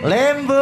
Lembu.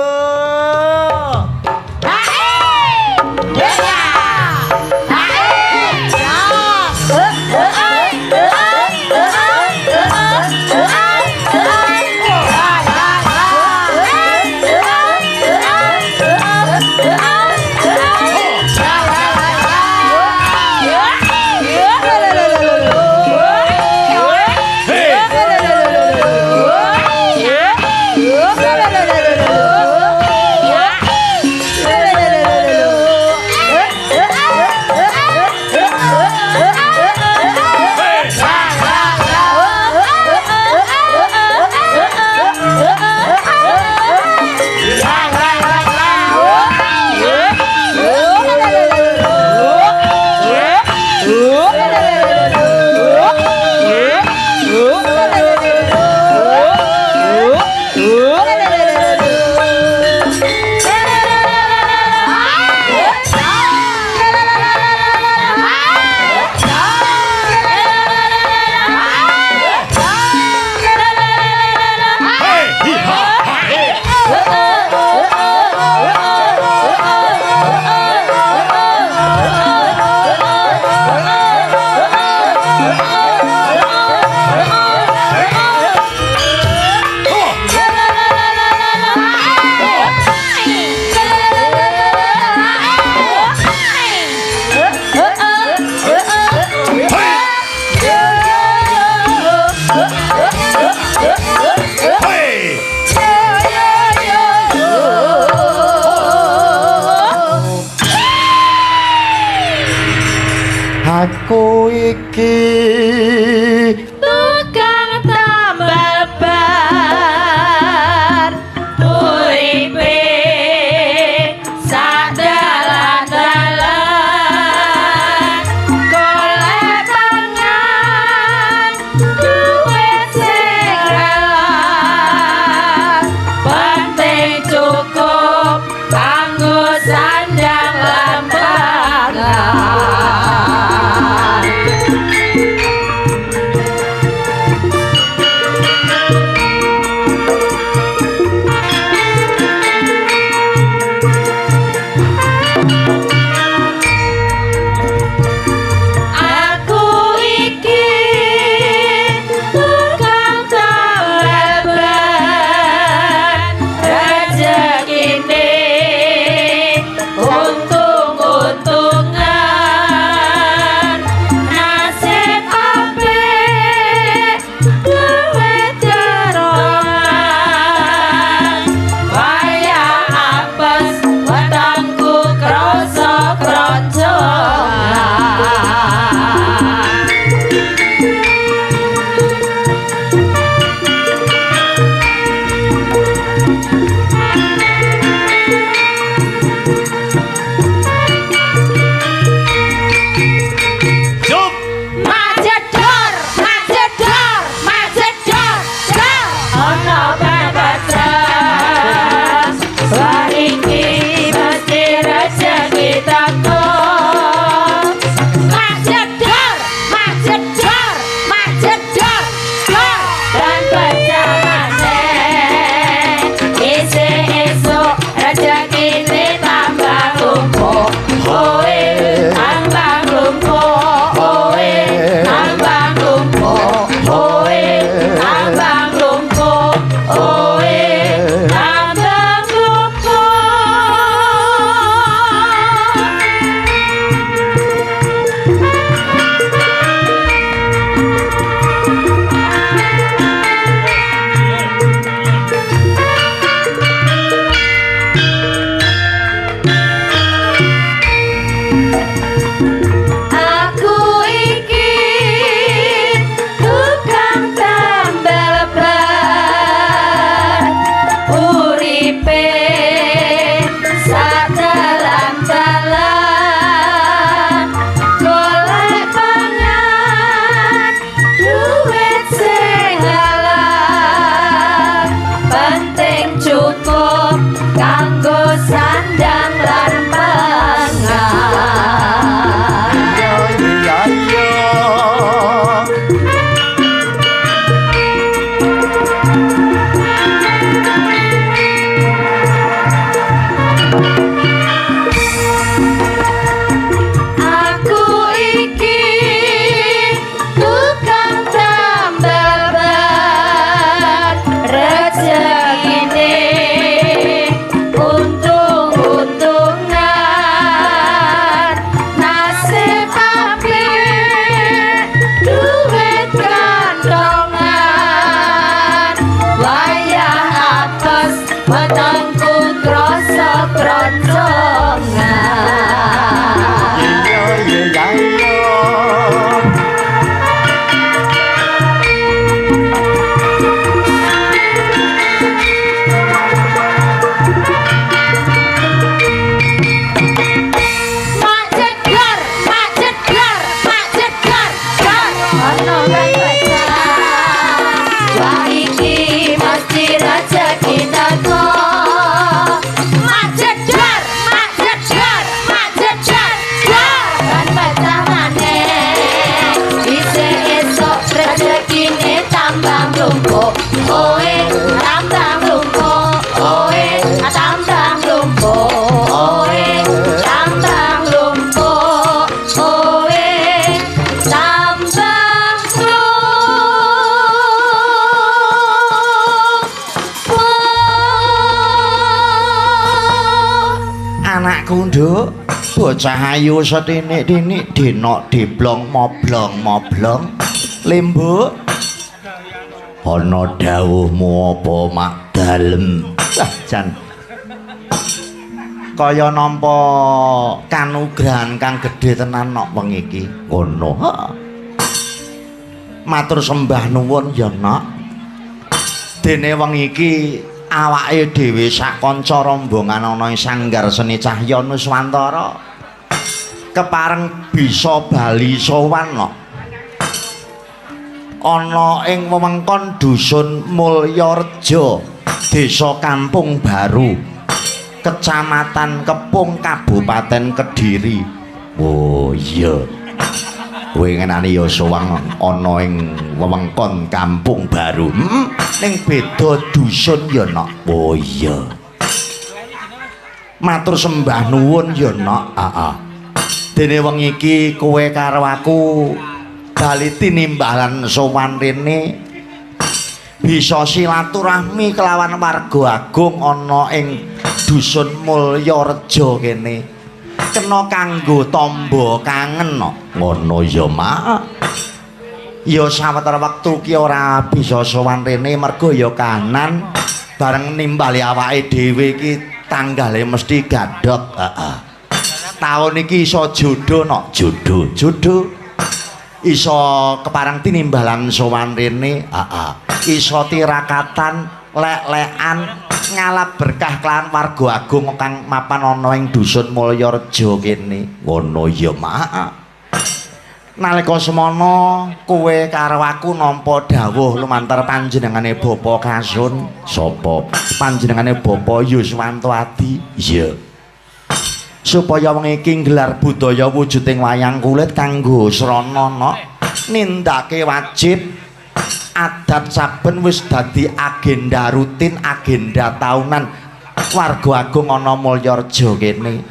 Aku iki tukang tambal ban uripe sadalan-dalan golek pangan duwe sing relah penting cukup kanggo sandang lambangan rezeki teko mak jejer mak jejer mak jejer kan pecah maneh isi esok rezekine tambah mlumpuk oe tambah mlumpuk oe tambah mlumpuk oe tambah mlumpuk oe tambah mlumpuk anakku nduk bocah ayu setinik-tinik dinok diblong moblong lembuk ana dawuhmu apa mak dalem jan kaya nampa kanugrahan kang gedhe tenan nok wengi iki ngono matur sembah nuwun ya nok dene wengi iki awake dhewe sak kanca rombongan ana ing Sanggar Seni Cahya Nuswantara kepareng bisa bali sowan nok ana ing wewengkon dusun Mulyareja desa Kampung Baru Kecamatan Kepung Kabupaten Kediri oh iya kowe ngenani ya sowan ana ing wewengkon Kampung Baru ning beda dusun ya nok oh iya matur sembah nuwun ya nok dene wengi iki kowe karo aku bali tinimbalan sowan rene bisa silaturahmi kelawan warga agung ana ing dusun Mulyareja kene kena kanggo tamba kangen ngono ya mak ya sawetara wektu ki ora bisa sowan rene mergo ya kahanan bareng nimbali awake dhewe iki tanggale mesti gadhok taun iki iso jodoh jodoh iso keparang tinimbalan sowan rene iso tirakatan lek-lekan ngalap berkah kelawan warga agung kang mapan ana ing dusun Mulyareja kene ngono ya mak nalika semana kowe karo aku nampa dawuh lumantar panjenengane Bapa Kasun sapa panjenengane Bapa Yuswanto Adi iya supaya wengi iki nggelar budaya wujuding wayang kulit kanggo srana nindake wajib adat saben wis dadi agenda rutin agenda tahunan warga agung ana Mulyareja kene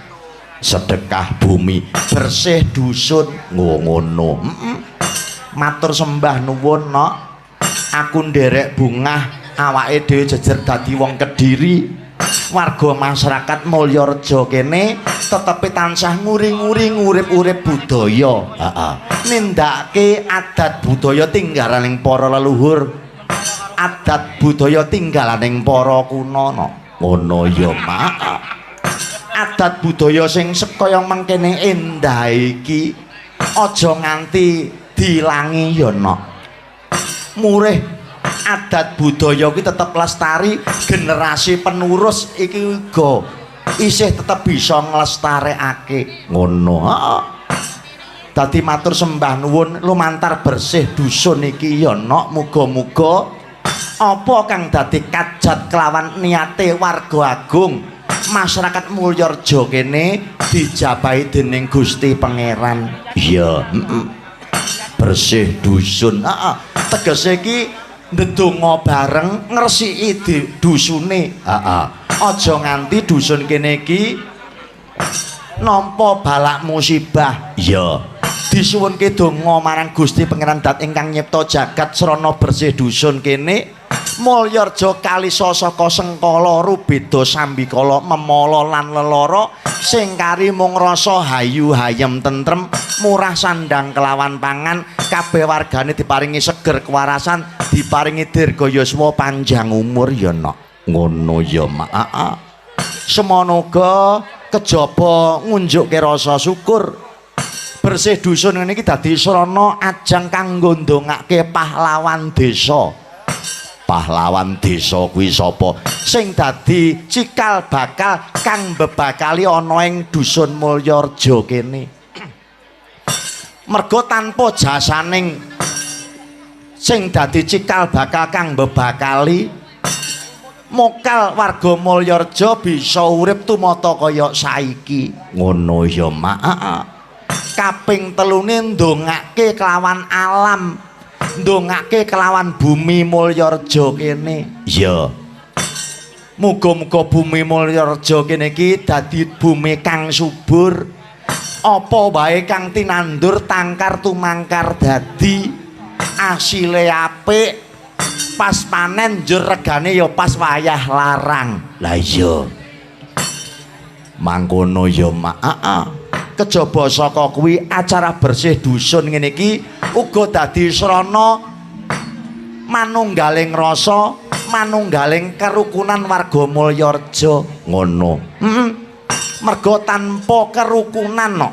sedekah bumi bersih dusun ngono matur sembah nuwun nok aku nderek bungah awake dhewe jejer dadi wong Kediri warga masyarakat Mulyareja kene tetepi tansah nguri-nguri ngurip-urip budaya nindakake adat budaya tinggalaning para leluhur adat budaya tinggalaning para kuna ngono ya mak adat budaya sing sekaya mangkene endah iki aja nganti dilangi ya nok murih adat budaya iki tetep lestari generasi penerus iki uga isih tetep bisa nglestarekake ngono dadi matur sembah nuwun lumantar bersih dusun iki ya nok muga-muga apa kang dadi kajat kelawan niate warga agung masyarakat Mulyareja kene dijabahi dening Gusti Pangeran iya bersih dusun tegese iki ndedonga bareng ngresiki dusune aja nganti dusun kene iki nampa balak musibah iya disuwunke donga marang Gusti Pangeran Dat ingkang nyipta jagat srana bersih dusun kene Mulyareja kalisa saka sengkala rubeda sambikala memala lan lelara sing kari mung rasa hayu hayem tentrem murah sandang kelawan pangan kabeh wargane diparingi seger kewarasan diparingi dirga yuswa panjang umur ya nok ngono ya mak semono uga kejaba ngunjukke rasa syukur bersih dusun ngene iki dadi srana ajang kanggo ndongake pahlawan desa kuwi sapa sing dadi cikal bakal kang bebakali ana ing dusun Mulyareja kene mergo tanpa jasaning sing dadi cikal bakal kang bebakali mokal warga Mulyareja bisa urip tumata kaya saiki. Ngono ya, Mak. Kaping telune ndongake kelawan alam, ndongake kelawan bumi Mulyareja kene. Ya. Muga-muga bumi Mulyareja kene iki dadi bumi kang subur. Apa wae kang tinandur tangkar tumangkar dadi asile apik. Pas panen njur regane ya pas wayah larang. Lah iya. Mangkono ya, Mak. Kejaba saka kuwi acara bersih dusun ngene iki uga dadi srana manunggaling rasa, manunggaling kerukunan warga Mulyareja. Ngono. Mergo tanpa kerukunan no.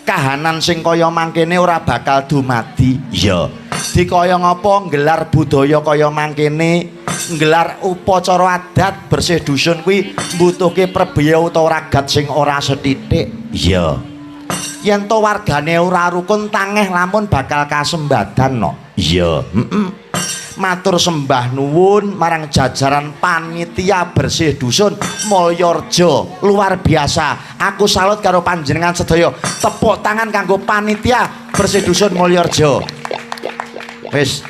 Kahanan sing kaya mangkene ora bakal dumadi. Ya. Dikaya ngapa nggelar budaya kaya mangkene, nggelar upacara adat bersih dusun kuwi mbutuhke prebeya utawa ragat sing ora sethithik. Iya. Yen to wargane ora rukun tangeh lamun bakal kasembadan no. Iya. Matur sembah nuwun marang jajaran panitia bersih dusun Mulyareja. Luar biasa. Aku salut karo panjenengan sedaya. Tepuk tangan kanggo panitia bersih dusun Mulyareja. Wis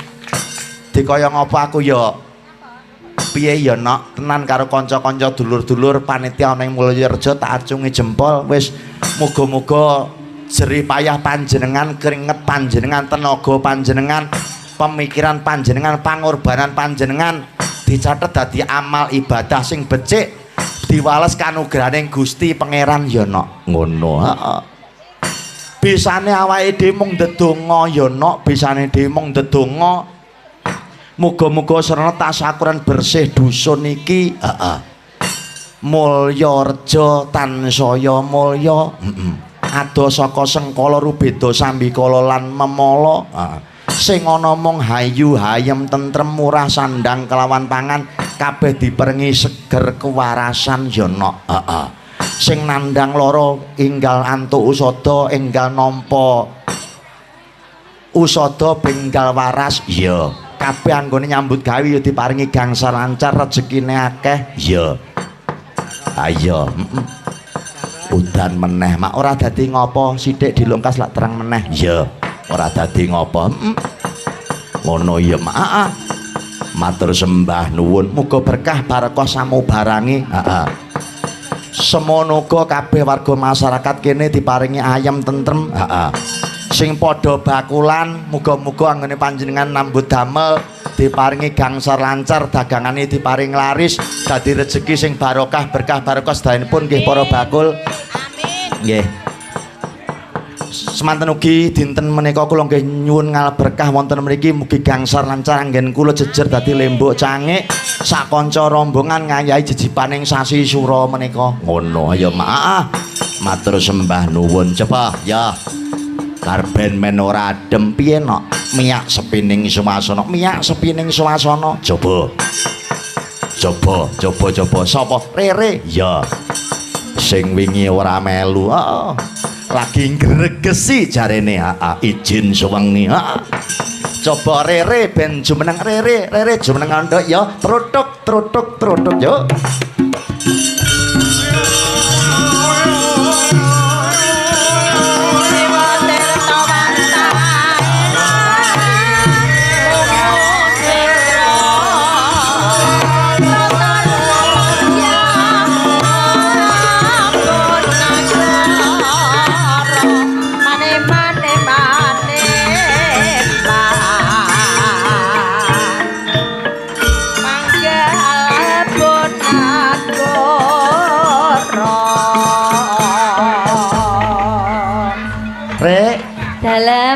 dikaya ngapa aku ya piye ya nok tenan karo kanca-kanca dulur-dulur panitia ana ing Mulyareja tak acungi jempol. Wis muga-muga jerih payah panjenengan, keringet panjenengan, tenaga panjenengan, pemikiran panjenengan, pangorbanan panjenengan dicatet dadi amal ibadah sing becik diwales kanugrahaning Gusti Pangeran ya nok. Ngono. Heeh. Bisane awake dhewe mung ndedonga ya nok, bisane dhewe mung ndedonga. Muga-muga sarana tasakuran bersih dusun iki, Mulyareja tansaya mulya. Ado saka sengkala rubeda sambikala lan memala. Sing ana mung hayu hayem tentrem murah sandang kelawan pangan kabeh diparingi seger kewarasan ya nok. Sing nandang lara enggal antuk usada, enggal nampa usada benggal waras. Ya, kabeh anggone nyambut gawe ya diparingi gangsal lancar, rezekine akeh. Ya. Ayo, udan meneh, mak ora dadi ngopo, sithik dilungkas lak terang meneh. Ya, ora dadi ngopo. Ngono ya, Mak. Matur sembah nuwun, muga berkah barokah samubarangi. Semono uga kabeh warga masyarakat kene diparingi ayem tentrem. Sing padha bakulan muga-muga anggone panjenengan nambut damel diparingi gangsar lancar, dagangane diparing laris, dadi rezeki sing barokah berkah barokah sedayanipun nggih para bakul. Amin. Nggih. Semanten ugi dinten menika kula nggih nyuwun ngal berkah wonten mriki mugi gangsar lancar anggen kula jejer dadi lembok cangik sak kanca rombongan ngayahi jejipaning sasi sura menika. Ngono ya, Mak. Matur sembah nuwun. Coba ya. Karben men ora adem piye nok? Miyak sepining suasana. Miyak sepining suasana. Coba. Sapa? Rere. Ya. Sing wingi ora melu. Lagi ngregesi jarene. Izin suwengi. Coba Rere ben jumeneng Rere jumeneng ndok ya. Trutuk yo.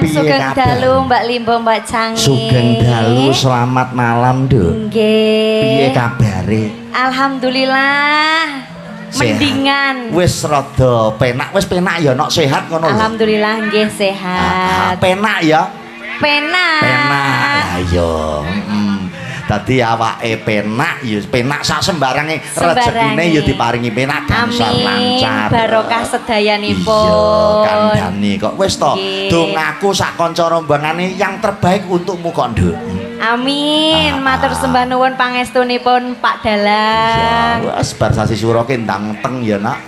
Sugeng dalu Mbak Limbo, Mbak Canggih. Sugeng dalu, selamat malam, Nduk. Nggih. Piye kabare? Alhamdulillah. Mendingan. Wis rada penak, wis penak ya, nok sehat ngono lho. Alhamdulillah nggih sehat. Penak ya? Penak. Lah iya. Dadi awake penak ya penak sak sembarange, rezekine ya diparingi penak gangsal lancar. Barokah sedayanipun. Iya, kandhane kok wis to. Dongaku sak kanca rombongane yang terbaik untukmu kok, Nduk. Amin. Matur sembah nuwun pangestunipun Pak Dalang. Ya, wis bar sasi sura ki ndang teng ya, Nak.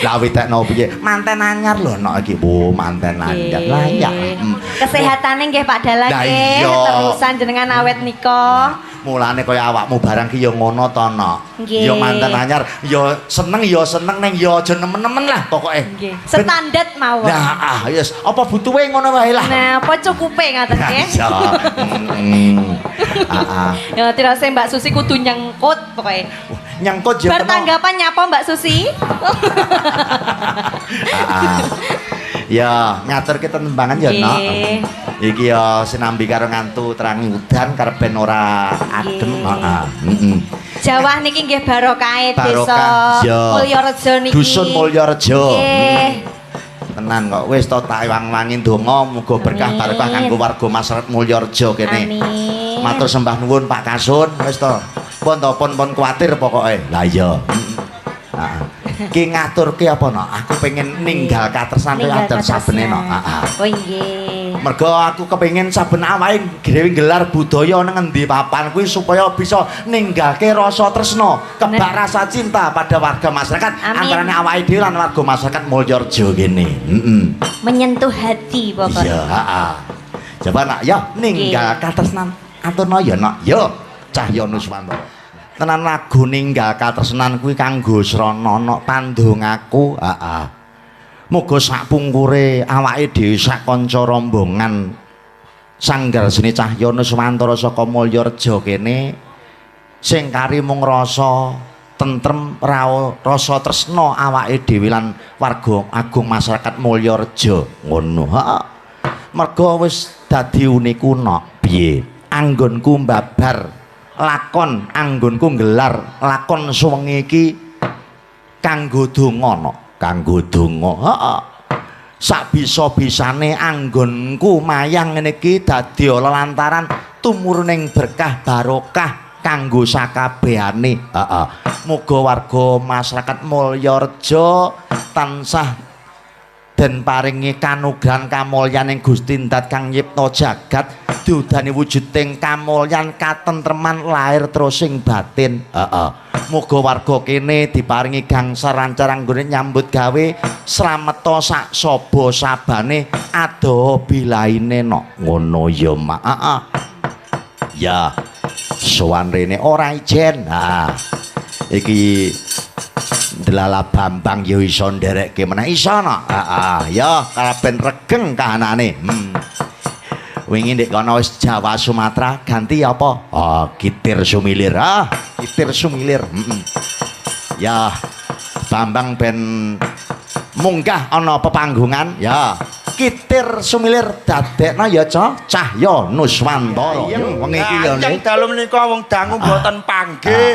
Lah witekno piye? Manten anyar lho, Nak iki. Oh, manten anyar. Lah ya. Kesehatane nggih Pak Dalang Lah nggih. iya. Terusan jenengan awet nika. Mulane kaya awakmu barang ki ya ngono to, Nak. Nggih. Ya manten anyar, ya seneng ning ya aja nemen-nemen lah pokoke. Nggih. Standar mawon. Nah, yes. Apa butuhe ngono wae lah. Nah, apa cukupe ngaten nggih? Iya. Ya tirase Mbak Susi kudu nyengkut pokoke. Nyangkut ya Bar tanggapan nyapa Mbak Susi? Ya, ngatur kita tembangan ya, Nak. Iki ya sinambi karo ngantu terangi udan karepen ora adem. Heeh. Jawah niki nggih barokahe desa Barokah, ya. Mulyarejo niki. Dusun Mulyarejo. Nggih. Tenan kok wis to tak ewang-wangi ndonga muga berkah Amin. barokah kanggo warga masyarakat Mulyarejo kene. Amin. Matur sembah nuwun Pak Kasun wis to. Pun kuwatir pokoke. Lah iya. Heeh. Ki ngaturke apa no? Aku pengen ninggal katresan kaya adat sabene no. Oh nggih. Mergo aku kepengin saben awake dhewe gelar budaya nang endi papan kuwi supaya bisa ninggalke rasa tresna, kebak rasa cinta pada warga masyarakat antarané awake dhewe lan warga masyarakat Mulyarejo kene. Heeh. Menyentuh hati pokoknya. Iya, heeh. Coba Nak ya ninggal katresnan aturna ya Nak. Ya Cahya Nuswantara. Tenan lagu ninggal katresnan kuwi kanggo sranana pandongaku. Heeh. Muga sak pungkure awake dhewe sak kanca rombongan Sanggar Seni Cahya Nuswantara saka Mulyarejo kene sing kari mung rasa tentrem rasa tresna awake dhewe lan warga agung masyarakat Mulyarejo ngono. Heeh. Merga wis dadi uniku nok piye anggonku mbabar lakon anggonku nggelar lakon suwengi iki kanggo donga nok kanggo donga. Heeh. Sak bisa-bisane anggonku mayang ngene iki dadi lelantaran tumurning berkah barokah kanggo sakabehane. Heeh. Muga warga masyarakat Mulyarejo tansah den paringi kanugrahan kamulyan ing Gusti Dat kang nyipta jagat diudani wujuding kamulyan katentreman lahir terus ing batin. Heeh. Muga warga kene diparingi gangsal lancar anggone nyambut gawe slameta sak saba sabane adaha bilaine nok ngono ya Mak. Heeh. Ya sowan rene ora ijen. Nah iki Delala Bambang ya iso nderekke meneh iso no. Heeh, ya karepen regeng kahanane. Wingi ndek kono wis Jawa Sumatera ganti apa? Oh, Kitir Sumilir. Kitir Sumilir. Ya Bambang ben munggah ana pepanggungan ya. Kitir Sumilir dadekna ya Cahya Nuswantara. Wong iki lho nek dalu menika wong dangu mboten panggih.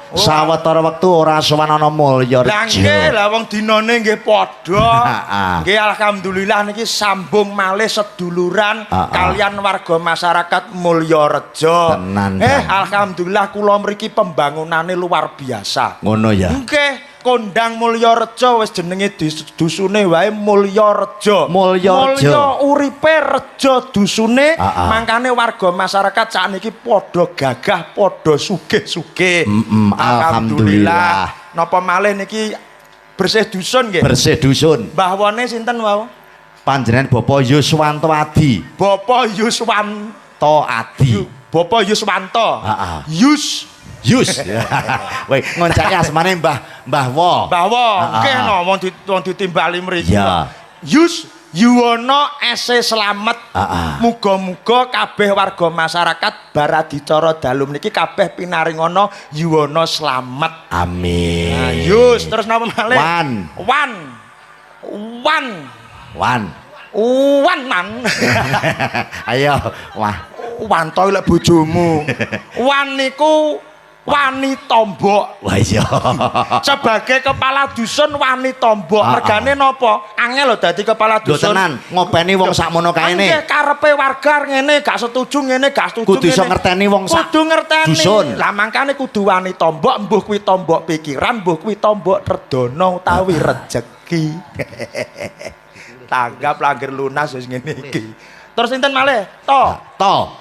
Sawetara wektu ora sowan ana Mulyarejo. Lah nggih, lah wong dinane nggih padha. Nggih alhamdulillah niki sambung malih seduluran kalian warga masyarakat Mulyarejo. Tenan. Alhamdulillah kula mriki pembangunane luar biasa. Ngono ya. Nggih, kondang Mulyarejo wis jenenge dusune wae Mulyarejo. Mulya uripe rejo dusune, mangkane warga masyarakat sakniki padha gagah, padha sugih-sugih. Alhamdulillah. Napa malih niki bersih dusun nggih? Bersih dusun. Mbah wone sinten wau? Panjenengan Bapak Yuswanto Adi. Bapak Yuswanto Adi. Bapak Yuswanto. Yus. Woi, ngoncake asmane Mbah Wo. Mbah Wo. Nggih no wong ditimbali mriki. Ya. Yus Yuwono ese slamet. Muga-muga kabeh warga masyarakat Baradicara Dalem niki kabeh pinaringana Yuwono slamet. Amin. Nah, Yus terus napa malih? Wan man. Ayo, wah. Wanto lek bojomu. Wan niku wani tombok. Wah iya. Sebagai kepala dusun wani tombok. Mergane napa? Angel lho dadi kepala dusun. Lho tenan, ngopeni wong sakmono kaene. Nggih karepe warga ngene, gak setuju ngene, gak setuju ngene. Kudu iso ngerteni wong sak. Kudu ngerteni. Dusun. Lah mangkane kudu wani tombok, mbuh kuwi tombok pikiran, mbuh kuwi tombok redana utawi rejeki. Tanggap langgar lunas wis ngene iki. Terus sinten malih? To. To.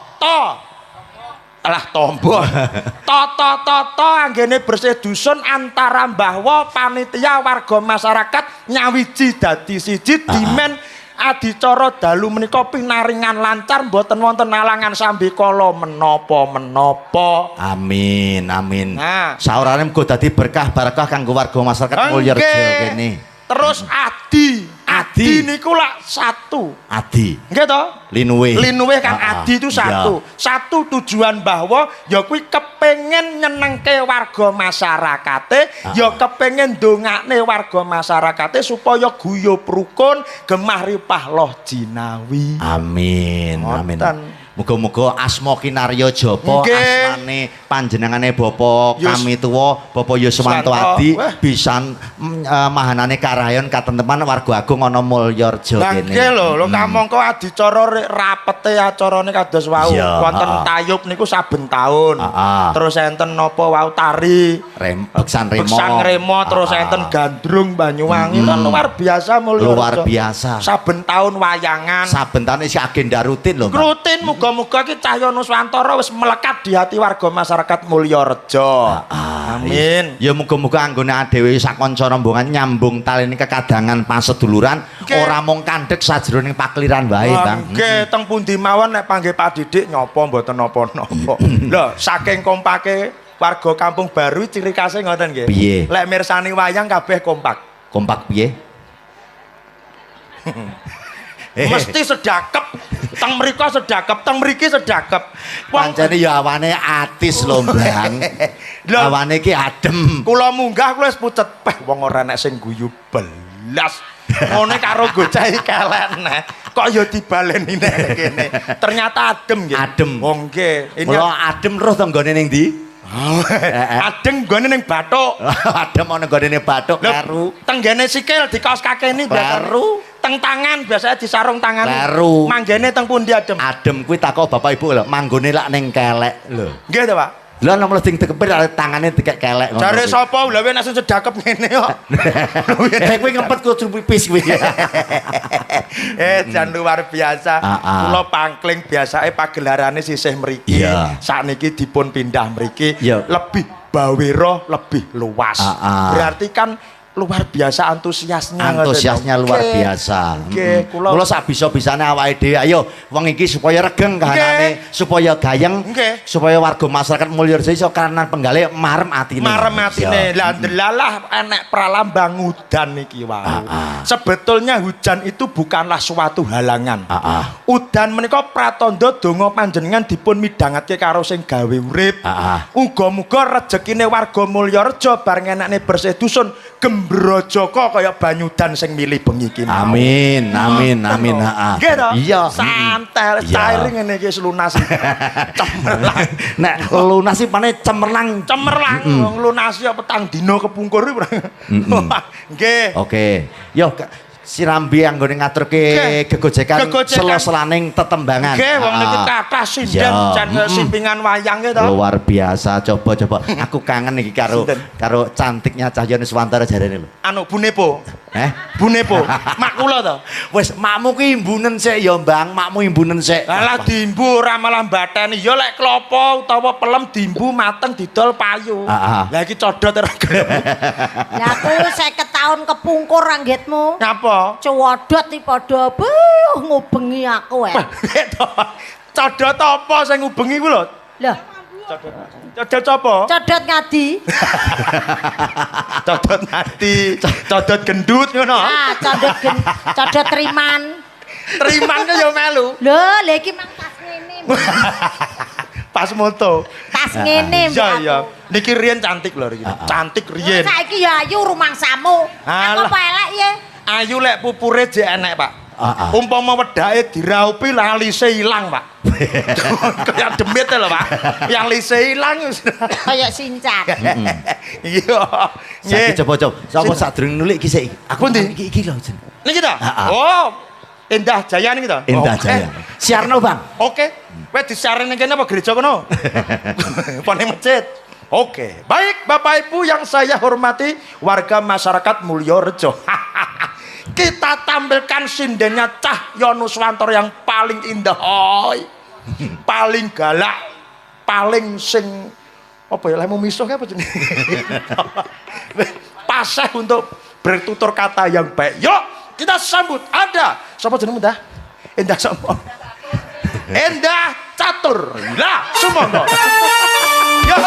Alah tombo. To anggene bersih dusun antara mbahwa panitia warga masyarakat nyawiji dadi siji dimen adicara dalu menika pinaringan lancar mboten wonten alangan sambi kala menapa-menapa. Amin, amin. Nah, saurane muga dadi berkah barakah kanggo warga masyarakat Mulyarejo kene. Terus Adi niku lak satu. Adi. Nggih to? Linuwe kan Adi itu satu. Iya. Satu tujuan bahwa ya kuwi kepengin nyenengke warga masyarakate, ya kepengin ndongakne warga masyarakate supaya guyub rukun, gemah ripah loh jinawi. Amin. Amin. Ngoten. Muga-muga asma kinarya japa asmane panjenengane Bapak kami tuwa Bapak Yuswanto Adi bisa mahanane karayon katenteman warga agung ana Mulyarejo kene. Nggih lho, kamangka adicara rapete acarane kados wau. Wonten tayub niku saben taun. Terus enten napa wau tari, Beksan Remo, terus enten gandrung Banyuwangi. Luar biasa Mulyarejo. Luar biasa. Saben taun wayangan. Saben taun isi agenda rutin lho. Rutin muga-muga ki Cahya Nuswantara wis melekat di hati warga masyarakat Mulyarejo. Amin. Ya muga-muga anggone dhewe sakanca rombongan nyambung tali kekadangan paseduluran ora mung kandhek sajroning pakliran wae, Bang. Nggih, teng pundi mawon nek panggih Pak Didik nyapa mboten napa-napa. Lho, saking kompake warga Kampung Baru ciri khasé ngoten nggih. Piye? Lek mirsani wayang kabeh kompak. Kompak piye? Mesti sedakep. Teng mriko sedakep, teng mriki sedakep. Pancene ya awane atis lho, Bang. Awane iki adem. Kula munggah kula wis pucet peh wong ora nek sing guyu belas. Ngene karo gocah iki kelek neh. Kok ya dibaleni nek kene. Ternyata adem nggih. Adem. Wong nggih. Mula adem terus tanggane ning ndi? Adem nggone ning bathuk. Adem ana nggone ning bathuk karo tenggene sikil di kaos kakeni baru. Teng tangan biasanya di sarung tangan. Baru. Manggene teng pundi adem? Adem kuwi takok Bapak Ibu lho, manggone lak ning kelek lho. Nggih to, Pak? Lha nek mesti dikepir tangane dikek kelek ngono. Jare sapa lha wis langsung sedakep ngene kok. Kuwi ngempet kudu pipis kuwi. Jan luar biasa. Kula pangkling biasane pagelarane sisih mriki. Sakniki dipun pindah mriki lebih bawira, lebih luas. Berarti kan luar biasa antusiasnya luar biasa. Kula sak bisa-bisane awake dhewe ayo wong iki supaya regeng kahanane, supaya gayeng, supaya warga masyarakat Mulyarejo iso karenan penggalih marem atine. Lah ndelalah enek pralambang udan iki wae. Sebetulnya hujan itu bukanlah suatu halangan. Udan menika pratandha donga panjenengan dipun midhangetke karo sing gawe urip. Muga-muga rejekine warga Mulyarejo bareng enekne bersih dusun Gembrojoko kaya banyudan sing milih bengi iki. Amin, amin, amin. Nggih to? Iya. Santai, cair ngene iki lunas. Cemerlang. Nek lunas iki pane cemerlang. Wong lunas ya petang dina kepungkur iki. Nggih. Oke. Yo Sirambi anggone ngaturke gegojekan sela-selaning tetembangan. Nggih, wong niki kathah sinden jan simpingan wayang to. Luar biasa. Coba. Aku kangen iki karo cantiknya Cahya Nuswantara jarene lho. Anu Bunepo. Bunepo. Mak kula to. Wis makmu ki imbunen sik ya, Bang. Makmu imbunen sik. Lah diimbu ora malah mbatheni. Ya lek klopo utawa pelem diimbu mateng didol payu. Lah iki codot ora gelem. Lah kuwi 50 taun kepungkur anggitmu. Napa? Codot iki padha ngubengi aku Codot apa sing ngubengi ku lho? Lah, codot apa? Codot ngadi. Codot ngadi, codot gendut ngono. Ah, codot triman. Triman ku ya melu. Lho, lha iki mang tas ngene. Pas moto. Tas ngene mbak. Iya. Niki riyen cantik lho iki. Cantik riyen. Saiki ya ayu rumangsamu. Aku apa elek ye? Ayu lek pupure jek enek, Pak. Umpama wedake diraupi lah lise ilang, Pak. Kayak demit lho, Pak. Yang lise ilang kayak sincan. Iya. Saiki coba. Sapa sadurunge nulik iki sik. Aku iki lho. Niki ta? Oh. Indah Jaya niki ta? Indah Jaya. Siarno, Bang. Oke. Wis disiarne kene apa gereja kono? Apa ning masjid? Oke. Baik Bapak Ibu yang saya hormati, warga masyarakat Mulyarejo. Kita tampilkan sindennya Cahya Nuswantara yang paling indah. paling galak, paling sing apa ya lemu misuh apa jenenge. Paseh untuk bertutur kata yang baik. Yuk, kita sambut ada sapa jenengmu dah? Endah sapa? Endah Catur. Lah, sumangga. Yo.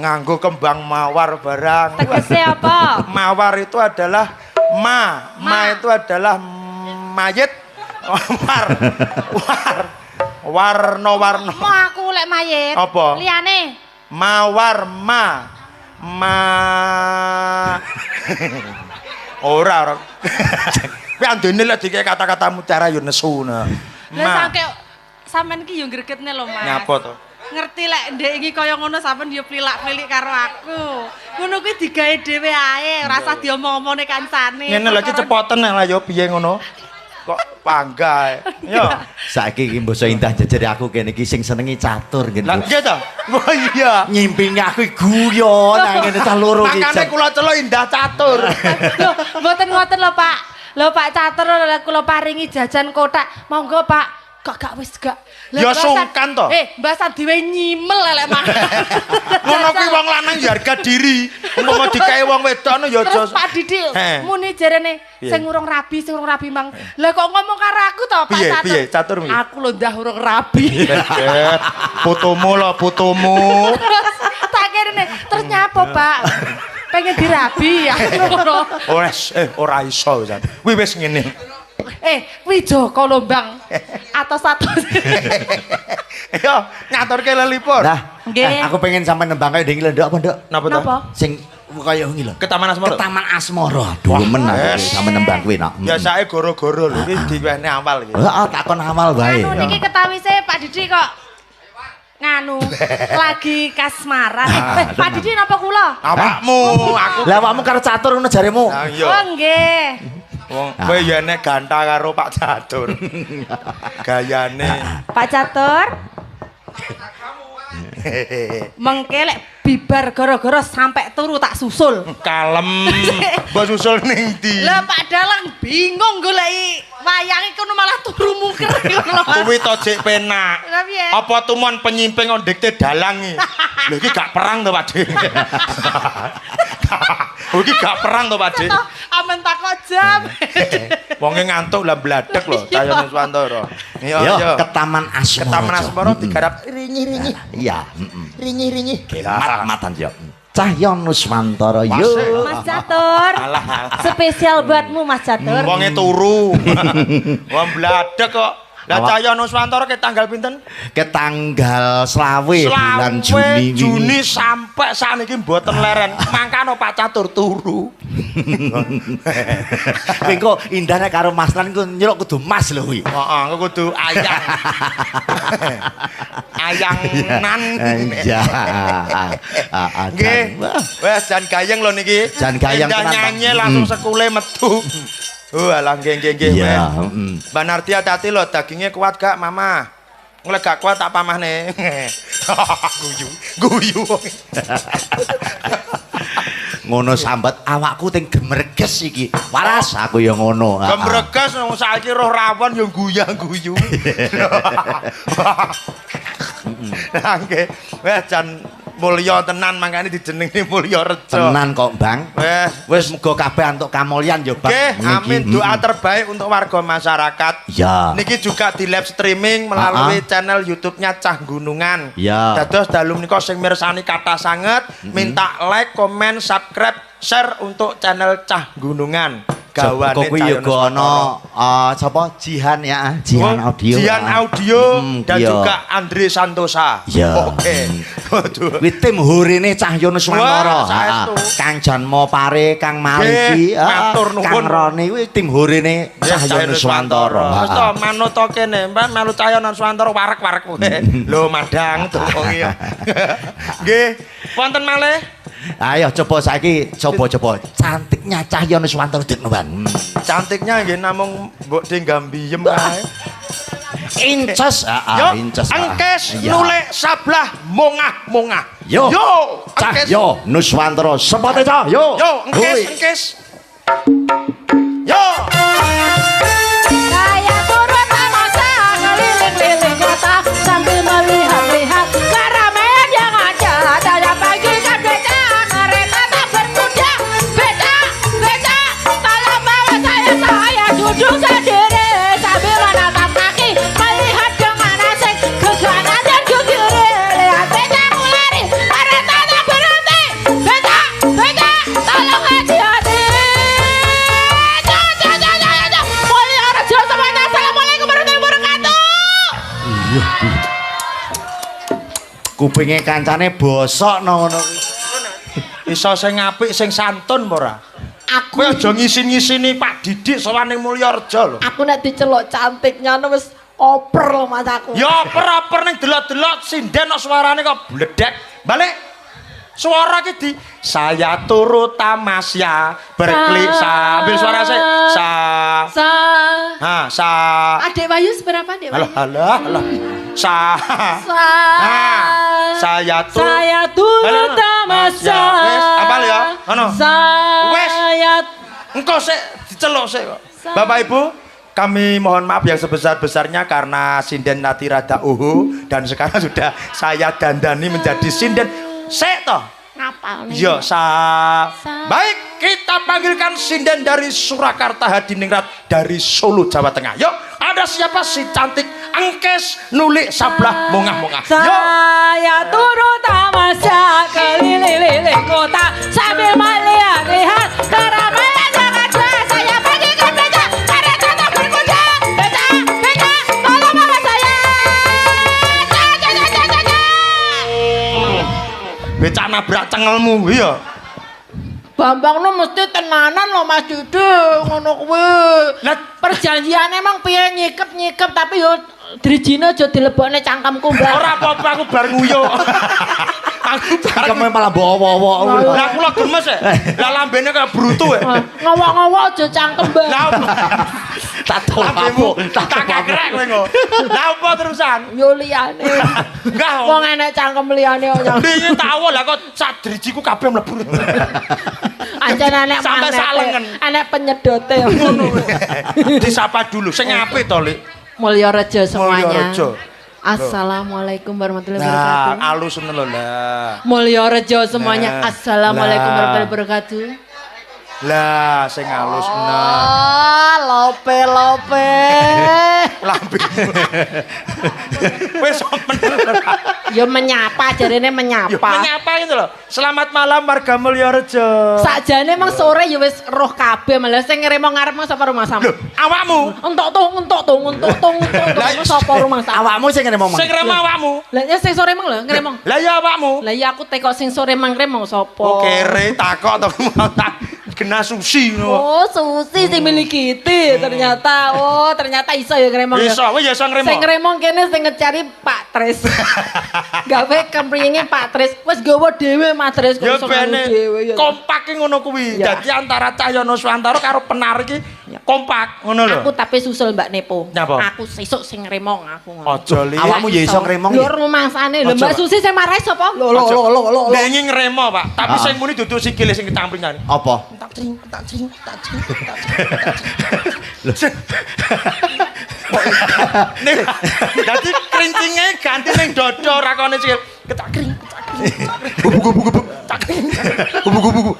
Nganggo kembang mawar barang. Tegasnya apa? Mawar itu adalah ma itu adalah mayit. Warna-warna. Mau aku lek mayit. Apa? Liyane. Mawar ora. Kuwi andene lek dikek kata-kata mutiara yo nesu nah. Lah sampe sampean ki yo gregetne lho, Mas. Nyapa to? Ngerti lek ndek iki kaya ngono sampean yo plilak-plilik karo aku. Ngono kuwi digawe dhewe ae, ora usah diomong-omongne kancane. Ngene lho iki cepoten lah yo piye ngono. Kok pangga. Yo. Saiki iki mbasa Indah jejere aku kene iki sing senengi catur gitu. Lah iya to? Oh iya. Nyimpinge aku guyon nang ngene cah loro iki. Makane kula celuk Indah Catur. Lho, mboten ngoten lho, Pak. Lho Pak Catur kula paringi jajan kotak. Monggo, Pak. Gak wis gak. Ya sungkan to. Mbasan dhewe nyimel lek makan. Ngono kuwi wong lanang ya harga diri. Umpama dikae wong wedok ya aja. Terus Pak Didi muni jarene sing urung rabi mang. Lah kok ngomong karo aku to, Pak Catur? Piye Catur? Aku lho ndah urung rabi. Fotomu lho, fotomu. Tak kene terus nyapa, Pak? Pengen dirabi ya. Ora iso Jan. Kuwi wis ngene. Kuwi Joko Lombang atau satu. Yo, ngaturke lelipur. Nah, aku pengen sampai nembang kaya dingin Nduk apa Nduk? Napa to? Sing kaya ngene lho. Ke Taman Asmara. Ke Taman Asmara. Demen aku sampe nembang kuwi nak. Biasane goro-goro lho iki diwehne awal iki. Heeh, takon awal bae. Anu niki ketawise Pak Didi kok nganu lagi kasmaran. Pak Didi napa kula? Awakmu, aku. Lah awakmu karo catur ngono jaremu. Oh nggih. Wong kowe ya nek gantha karo Pak Catur. Gayane. Pak Catur. Mengke lek bibar gara-gara sampai turu tak susul. Kalem. Mbok susul ning ndi? Lah Pak Dalang bingung goleki wayange kono malah turu mungker ngono. Kuwi to jek penak. Lah piye? Apa tumon penyimping ndekte dalang iki? Lho iki gak perang to, Pak Dik. Oh iki gak perang to, Pak Dik. Amen takok jam. Wonge ngantuk lah bladek lho, Cahyono Swantara. Iya, ke Taman Asmara. Ke Taman Asmara digarap ringi-ringi. Iya, Ringi-ringi. matan yo. Cahyono Swantara yo. Mas Catur. Spesial buatmu Mas Catur. Wonge turu. Wong bladek kok. Lah Cahyono Swantara ke tanggal pinten? Ke tanggal 20 bulan Juni. Juni sampai saniki mboten leren. Mangkane Pak Catur turu. Kowe kok indahnya karo Mas Lan ku nyeluk kudu Mas lho kuwi. Heeh, kudu ayang. Ayangan. Ja. Nggih. Wes jan gayeng lho niki. Jan gayeng tenan. Nyanyi langsung sekule metu. Alah nggih. Iya, Mbak Narti hati-hati lho, dagingnya kuat gak, Mama? Mulai gak kuat tak pamahne. Guyu. Ngono sambat awakku ting gemerges iki. Waras aku ya ngono. Gemerges saiki roh rawon ya guyang-guyu. Nah nggih. Wes jan mulya tenan mangkane dijenengi Mulya Rejo. Tenan kok, Bang. Wis muga kabeh antuk kamulyan ya, Bang. Nggih, amin. Doa terbaik untuk warga masyarakat. Ya. Niki juga di live streaming melalui channel YouTube-nya Cah Gunungan. Ya. Dados dalu menika sing mirsani kathah sanget, minta like, komen, subscribe, share untuk channel Cah Gunungan. gawane kuwi yoga ana sapa Jihan ya, Jihan Audio. Jihan Audio dan iya. juga Andre Santosa. Iya. Oke. Waduh. Kuwi tim hurine Cahyo Nuswantara. Wah, saestu. Kang Janmo Pare, Kang Maliki, matur nuwun. Kang Roni kuwi tim hurine Cahyo Nuswantara. Wis to manut to kene, Mbak melu Cahyo Nuswantara warek-warek kowe. Lho madang to iki. Nggih, wonten malih. Ayo coba saiki coba cantiknya Cahyo Nuswantara Ditnobang. Cantiknya nggih namung mbok dinggambiem kae. Inces, inces. Engkes nulik sablah mongah-mongah. Yo. Engkes. Cahyo Nuswantara sepote cah. Yo. Engkes. Yo. Saya turun masa keliling-liling kota sambil melihat-lihat keramaian yang ada. Saya bagikan beca, mereka tak berkuda. Beca, tolong bawa saya duduk sendiri sambil menatap kaki, melihat dengan asik ke kanan dan ke kiri. Lihat becaku lari, kereta tak berhenti. Beca, tolong hati-hati. Mulyorejo semuanya, assalamualaikum warahmatullahi wabarakatuh. Kupinge kancane bosok ngono. Iso sing apik sing santun apa ora? Kowe aja ngisin-ngisini Pak Didik sowan ning Mulyorejo lho. Aku nek diceluk cantiknya wis oper lho Mas aku. Ya oper-oper ning delok-delok sinden kok suarane kok bledek. Balik. Suara iki di saya turut tamasya berklik sambil suara saya sa Adik Bayu seberapa Dek Bayu? Alah saya turut tamasya. Wes apal ya ngono wes Saya engko sik diceluk sik kok Bapak Ibu kami mohon maaf yang sebesar-besarnya karena sinden tadi rada dan sekarang sudah saya dandani menjadi sinden sik toh ngapal nih. iya baik kita panggilkan sinden dari Surakarta Hadiningrat dari Solo Jawa Tengah. Yuk ada siapa si cantik Engkes nulik sablah mongah-mongah. Saya turut tamasya keliling-liling kota sambil melihat-lihat keramaian yang ada. Saya bagikan beca, kereta tak berkuda. Beca, tolong bawa saya. Becak nabrak cengelmu iya. Bambang lu mesti tenanan lo Mas Dudu ngono kuwi. Lah Perjanjiane emang piye nyikep tapi yo drijine aja dilebokne cangkemku, Mbak. ora apa-apa aku bar nguyu. Aku bar Kamu malah bawa-bawa. lah kula gemes e. Lah lambene kaya brutu e. Ngowok-ngowok aja cangkem, Mbak. Lah Tak tahu lambemu apa. tak kakrek kowe ngo. Lah apa terusan? Yo liyane. Enggak. Wong enek cangkem liyane kok nyang. Dingi tahu lah kok sak drijiku kabeh mlebu. Ancen enek Sampai magnete, salengen. enek penyedote. Disapa dulu sing apik to, Lik. Mulyorejo semuanya. Mulyorejo. Assalamualaikum warahmatullahi Nah, wabarakatuh. alus ngono lho lah. Mulyorejo semuanya. Nah. Assalamualaikum Lah. warahmatullahi wabarakatuh. Lah, sing alus nah. Ah, lope. Lambe. Wis somen. Ya menyapa, jarene Yo, menyapa. menyapa gitu loh. Selamat malam warga Mulyorejo. Sakjane emang sore ya wis roh kabeh malah sing ngremo ngarepmu sapa rumah sama. Loh, awakmu. Entuk tung. Sapa rumah sama. Awakmu sing ngene ngomong. Sing remo awakmu. Lah ya sing sore emang lho ngremong. Lah ya awakmu. Lah ya aku teko sing sore emang ngremong sapa? Oh, kere takok to tak kena susi ngono. Oh, Susi sing miliki itu ternyata. Oh, ternyata iso ya ngremong. ya. Iso, wis ya iso ngremo. Sing ngremong kene sing ngecari Pak Tris. Gawe kemprienge Pak Tris. Wis gawa dhewe matris kok Ya iso bene dhewe ya. kompak ki ngono kuwi. Ya. Dadi antara Cahyo Nuswantara karo Penar iki kompak ngono lho. Aku tapi susul Mbak Nepo. Nyapa? Aku sesuk sing ngremong aku. Aja li. Awakmu ya iso ngremong. Lho rumangsane lho Mbak Aja. Susi sing marai sapa? Lho Bengi ngremo, Pak. Tapi sing muni duduk sikile sing ketampringan. Apa? Tak cring. Nih, dadi kerincinge ganti ning dada ora kene sikil. Ketak kring. Bubu. Tak kring. Bubu.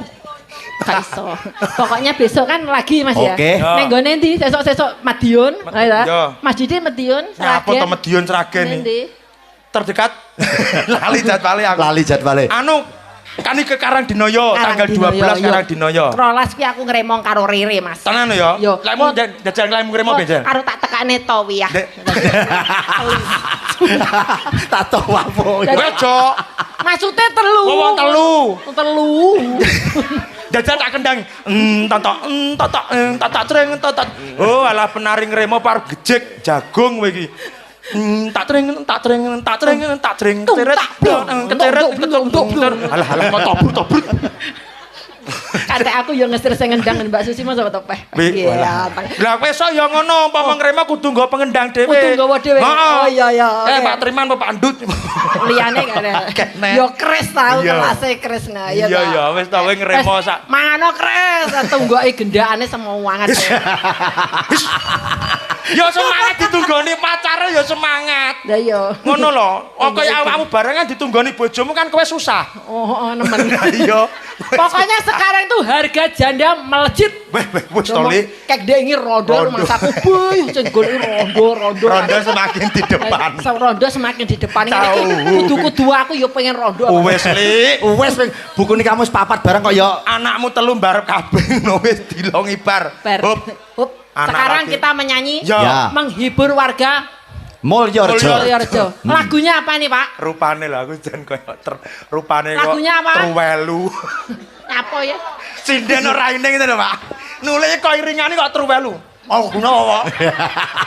Gak iso. Pokoknya besok kan lagi Mas ya. Oke. Ning gone ndi? Sesuk Madiun. Ayo ta. Ya. Mas Didi Madiun. Ngapa to Medion Sragen Ning iki? ndi? Terdekat lali jadwale aku. Lali jadwale. Anu Kan iki Karangdinaya tanggal 12 Karangdinaya. 13 kuwi aku ngremong karo Rere, Mas. Tenan ya? Yo. Lemu jajal lemu ngremo ben. Karo tak tekane towi ya. Tak tahu apa. Wejo. Maksudnya telu. Wong telu. Telu. Jajal tak kendang. Totok treng totok. Oh, alah penari ngremo par gejek jagung kowe iki. Tak treng. Ceret. Alah kok tobrut. Kata aku yo ngesir sing ngendang Mbak Susi Mas apa topeh. Iya. Lah kowe sok ya ngono, umpama ngremo kudu nggo pengendang dhewe. Kudu nggawa dhewe. Oh iya ya. Pak Triman Pak Pandut. Liyane kan. Yo kres tau kelase kres nah ya. Iya ya, wis ta kowe ngremo sak. Mangano kres, tunggoke gendakane semangat. Ya semangat ditunggoni pacare ya semangat. Lah iya. Ngono lho, kaya awakmu barengan ditunggoni bojomu kan kowe susah. Oh, nemen. Iya. Pokoknya sekarang tuh harga janda melejit. Wis to, Li. Kek dhek iki rondo rumahku. Boy, sing golek rondo. Rondo semakin di depan. Rondo semakin di depan. Kudu-kudu aku ya pengen rondo. Wis, Li. Wes buku ini kamu sepapat bareng kok ya. Anakmu telu mbarep kabeh no wis dilong ibar. Hup. Sekarang lagi. kita menyanyi Ya. menghibur warga Mulyorejo. Mulyorejo. Lagunya apa nih, Pak? Rupane lho aku jan koyo rupane kok Lagunya apa? truwelu. Apa ya? Sinden ora ine gitu lho, Pak. Nule kok iringane kok truwelu. Oh, guna apa?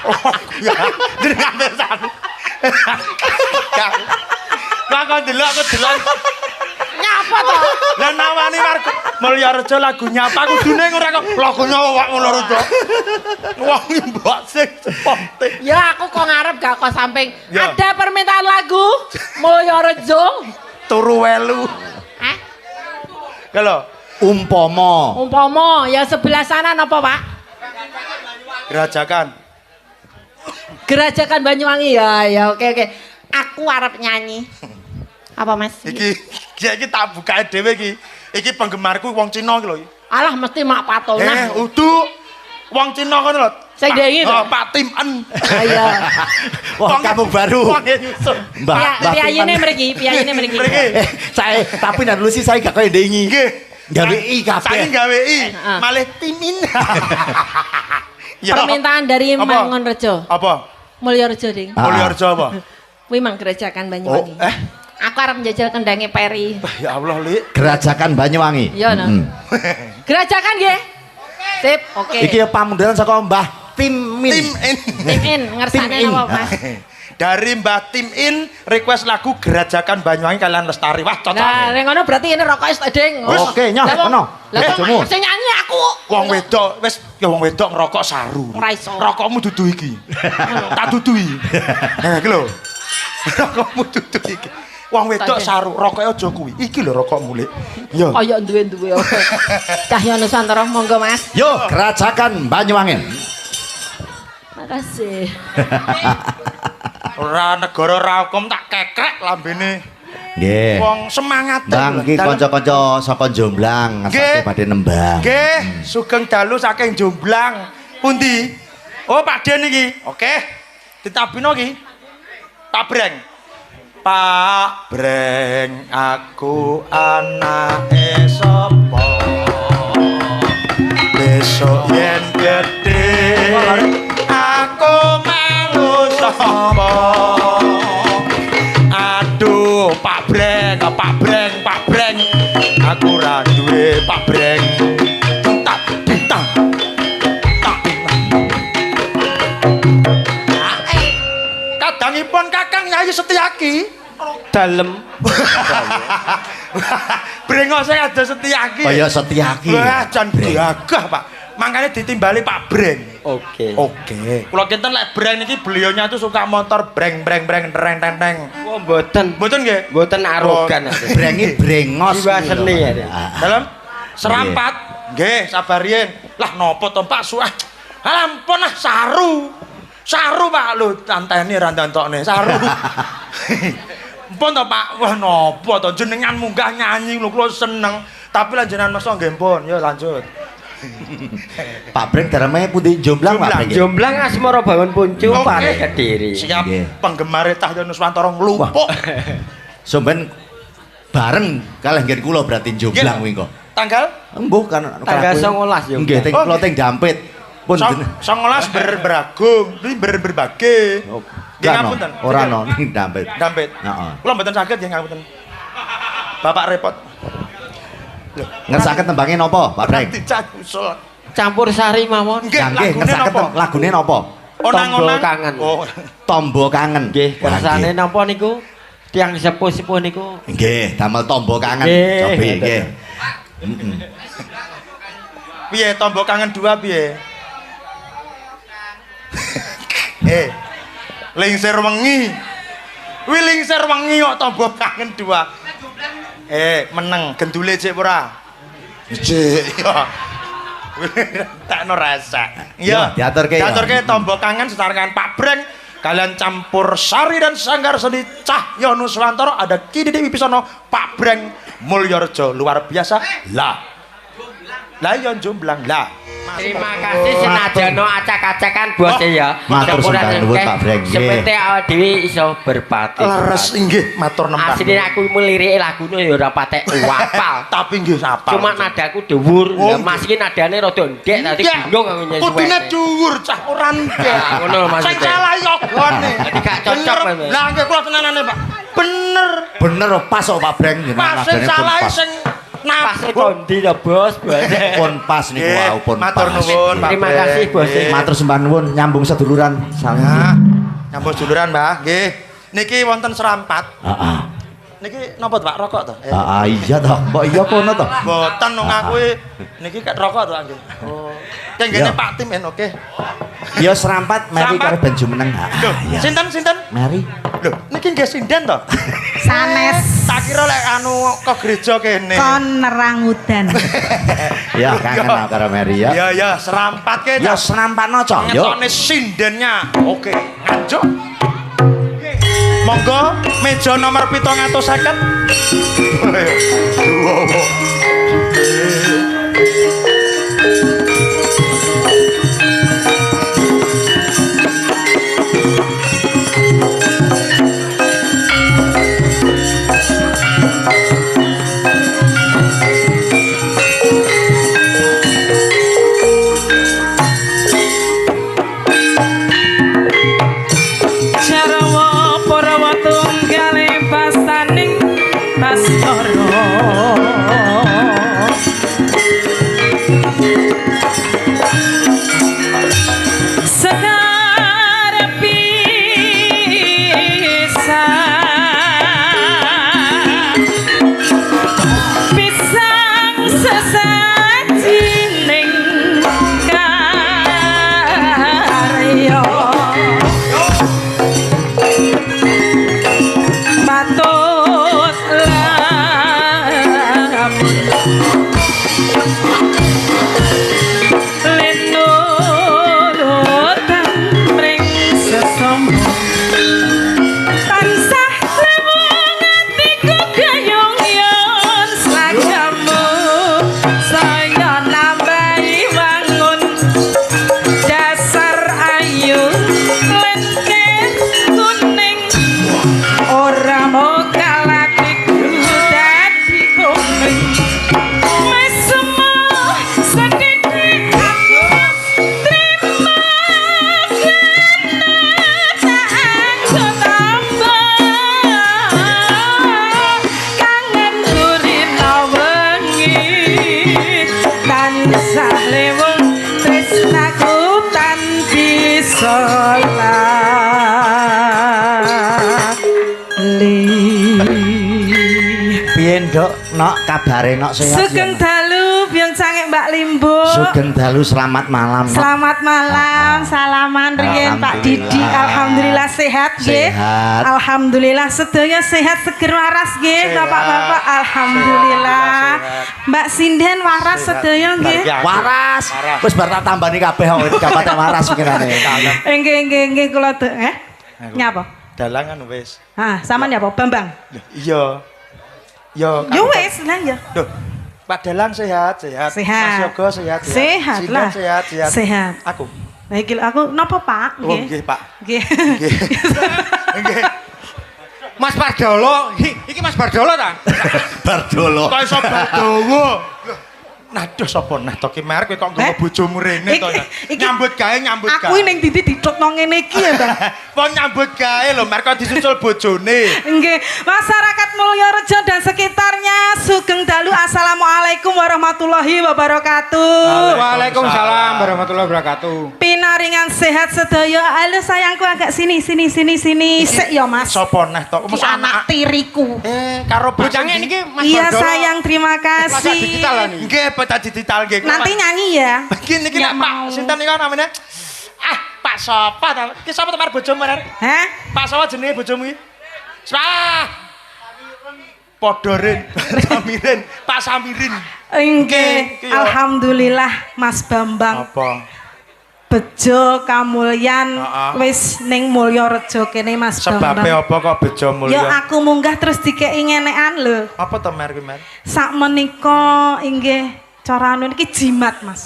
Oh, ya. Jenengan pesan. Kok delok aku delok. Nyapa to? Lah nawani warga Mulyorejo lagunya apa kudune ora kok lagunya awak Mulyorejo. Wong mbok sing sepote. Ya aku kok ngarep gak kok samping. Ya. Ada permintaan lagu Mulyorejo. Turu welu. Hah? Kalau Umpama ya sebelah sana napa, Pak? Gerajakan Banyuwangi ya oke. Aku arep nyanyi. Apa Mas? Iki tak buka dhewe iki. Iki penggemarku wong Cina iki lho. Alah mesti mak patona. Udu wong Cina ngono lho. Sing dhewe. Pak Tim En. Iya. Wah, kamu baru. Wong nyusun. Piyayine mriki. Saya tapi nang dulu sih saya gak koyo ndengi. Nggih. Gawe i kabeh. Saking gawe i, malih timin. Permintaan dari Mangun Rejo. Apa? Mulyorejo, Ding. Mulyorejo apa? Kuwi mang gerajakan Banyuwangi. Aku arep njajal kendange Peri. Ya Allah, Li. Gerajakan Banyuwangi. Iya, no. Gerajakan nggih. Sip, oke. Iki pamunduran saka Mbah Timin. Timin, ngersane apa, Mas? Dari Mbah Tim In request lagu Gerajakan Banyuwangi kalian Lestari. Wah, cocok. Nah, ning ngono berarti ini rokoke Ding. Oke, nyoh, ono. Lah, sing nyanyi aku. Wong wedok wis ya wong wedok ngerokok saru. Ora iso. Rokokmu dudu iki. Tak dudui. Iki lho. Rokokmu dudu iki. Wong wedok saru, rokoke aja kuwi. Iki lho rokokmu, Lek. Yo. Kaya duwe-duwe. Cahya Nusantara monggo, Mas. Yo, Gerajakan Banyuwangi. Makasih. Ora negara ra hukum tak kekrek lambene. Nggih. Wong semangat Bang iki kanca-kanca saka Jomblang ngasake badhe nembang. Nggih, sugeng dalu saking Jomblang. Pundi? Oh, Pak Den iki. Oke. Ditabino iki. Pak Breng. Pak Breng aku anake sapa? Besok yen gedhe aku melu sapa? Aduh, Pak Breng, aku ra duwe Pak Breng. Tak tak. Kadangipun Kakang Yayi Setyaki dalem. Brengose ada Setyaki. Kaya Setyaki. Wah, jan gagah, Pak. Makanya ditimbali Pak Breng. Oke. Kalau kita lek Breng niki beliaunya tuh suka motor breng teng. Oh, mboten. Mboten nggih? Mboten arogan. Brengi brengos. Jiwa seni ya. Dalam serampat. Nggih, sabar yen. Lah nopo to Pak Suah? Ampun ah saru. Saru Pak lho, tanteni ra ntokne saru. Mpun to Pak. Wah nopo to jenengan munggah nyanyi lho kula seneng. Tapi lan jenengan mesti nggih mpun. Ya lanjut. Pak Breng darame pundi Jomblang Pak Breng? Jomblang Asmara Bangun Puncu Pare Kediri. Siap Nggih. penggemar Cahya Nuswantara nglumpuk. Somben bareng kalih nggen kula berarti Jomblang kuwi kok. Tanggal? Embuh kan Tanggal 19 yo. Nggih, kula teng Dampit. Pun 19 beragung, ini berbagi. Nggih ngapunten. Ora ono ning Dampit. Dampit. Heeh. Kula mboten saged nggih ngapunten. Bapak repot. Lho, Ngersakaken tembange napa, Pak Breng? dicak usul. Campur sari mawon. Nggih, Nggih, lagune ngersakaken napa? lagune napa? Onang-onang kangen. Oh. Tombo kangen. Nggih, Wah, kersane nggih. napa niku? Tiang sepuh-sepuh niku. Nggih, damel tombo kangen. Nggih, Cobi ngoten. nggih. Piye tombo kangen 2 piye? Lingsir wengi. Wi lingsir wengi kok tombo kangen 2. Meneng gendule cek ora? Cek. Takno rasa. Ya, diaturke ya. Diaturke tombo kangen sesarengan Pak Breng kalian campur sari dan sanggar seni Cahyo Nuswantoro ada Ki Didi Wibisono Pak Breng Mulyorejo luar biasa lah. Lah yo Jomblang lah. Terima kasih senajan acak-acakan bos ya. Matur sembah nuwun Pak Breng nggih. Seperti awak dhewe iso berpati. Leres inggih matur nembang. Asline aku meliriki lagune ya ora patek apal. Tapi nggih apal. Cuma nadaku dhuwur. Oh, Mas iki nadane rada ndek dadi bingung aku nyesuwe. Kudune dhuwur cah ora ndek. Ngono lho Mas. Sing salah yo gone. Dadi gak cocok Mas. Lah nggih kula tenanane Pak. Bener. Bener pas kok Pak Breng Pas sing salah sing Pas kondi ya bos. pun pas niku wau pun pas. Matur nuwun Pak. Terima kasih bos. Matur sembah nuwun nyambung seduluran. Nah, nyambung seduluran Mbah. Nggih. Niki wonten serampat. Heeh. Niki napa Pak rokok to? Iya toh, mbok iya kono toh. Mboten nang aku niki kat rokok to nggih. Oh. Yang ngene Pak Tim oke. Ya serampat mari karo ben jumeneng. Lho, Iya. sinten? Mari. Lho, niki nggih sinden to? Sanes Tak kira lek anu ke gereja kene. kon nerangudan. Ya kangen aku karo Mary ya. Ya serampat ke. Ya serampatno cok. Yo. Ngetone sindennya. Oke, lanjut. Monggo meja nomor 750. Jarwa Parawa tunggale basaning Baskara. Sekar pisang sesajining karya. Patut lamun lenutan mring sesombong tansah lewung atiku gayung yen slagamu saya nambahi wangun dasar ayu lengket kuning ora mau kalatiku dadi kuning mesemu sedidik aku terima tak aku tambah kangen gurina wengi tansah lewung tresnaku tanpi salah Piye Nduk, nok kabare nok sehat. Sugeng dalu biyen sange Mbak Limbo. Sugeng dalu selamat malam. Nok. Selamat malam, salaman riyen Pak Didi. Alhamdulillah sehat nggih. Sehat. Alhamdulillah sedaya sehat seger waras nggih Bapak-bapak. Alhamdulillah. Mbak Sinden waras sedaya nggih. Waras. Wis bar tak tambani kabeh kok dapat waras pikirane. Nggih kula nyapa? Dalangan wis. Ah, sampean nyapa Bambang? Iya. Yo. Yo wis lah ya. Loh, Pak Dalang sehat. Sehat. Mas Yogo sehat. Sehat Sinten lah. Sehat. Sehat. Aku. Nah iki aku napa Pak? Oh nggih, Pak. Nggih. Nggih. Nggih. Mas Bardolo, iki Mas Bardolo ta? Bardolo. Kok iso Bardowo? Nah, duh sapa nah to ki merek kowe kok nggawa bojomu rene to ya. Nyambut gawe nyambut gawe. Aku ning Didi ditutno ngene iki ya, Bang. Wong nyambut gawe lho, merek kok disusul bojone. Nggih, masyarakat Mulyorejo dan sekitarnya sugeng dalu assalamualaikum warahmatullahi wabarakatuh. Waalaikumsalam warahmatullahi wabarakatuh. Pinaringan sehat sedaya. Halo sayangku agak sini sik ya Mas. Sapa nah to? Ki anak tiriku. Karo Bojange niki Mas Iya Bardolo. sayang terima Masa kasih. digital lah nih. nggih peta digital nggih. Nanti nyanyi ya. Niki Ya Pak mau. sinten niku namanya? Pak sapa ta? Ki sapa temar bojomu Rer? Hah? Pak sapa jenenge bojomu iki? Podorin, Samirin, Pak Samirin. Nggih, Nggih, ya. alhamdulillah Mas Bambang. Apa? Bejo kamulyan Heeh. wis ning Mulyorejo kene Mas Sebabe Bambang. apa kok bejo Ya mulya? aku munggah terus dikeki ngenekan lho. Apa to Mer ki Mer? Sak menika inggih cara anu niki jimat Mas.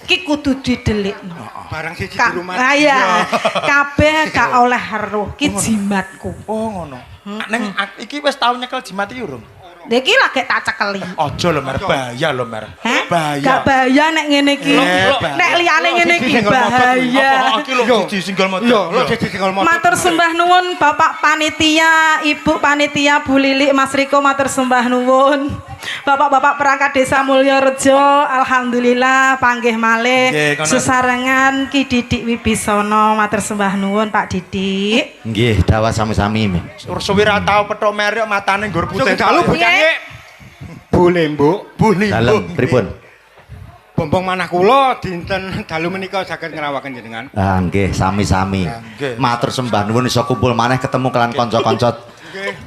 Iki kudu didelikno. Barang siji di rumah. Ah iya, kabeh gak oleh eruh. Iki jimatku. Oh ngono. Neng iki wis tau nyekel jimat iki urung? Lha iki lagi tak cekeli. Aja lho Mer, bahaya lho Mer. Hah? Bahaya. Gak bahaya nek ngene iki. bahaya. Nek liyane ngene iki Single motor. bahaya. Apa iki lho siji single motor. Yo, lo jadi single motor. Matur sembah nuwun Bapak Panitia, Ibu Panitia Bu Lili, Mas Riko matur sembah nuwun. Bapak-bapak perangkat Desa Mulyorejo, alhamdulillah panggih malih. Nggih, kono. Sesarengan Ki Didik Wibisono matur sembah nuwun Pak Didik. Nggih, dawa sami-sami. Suwi ra tau petok Mer matane nggur putih. Dalu bojange. Boleh, Mbok. Boleh. Dalem pripun? Bombong manah kula dinten dalu menika saged ngrawakaken jenengan. Ah nggih, sami-sami. Nggih. Matur sembah nuwun iso kumpul maneh ketemu kelan kanca-kanca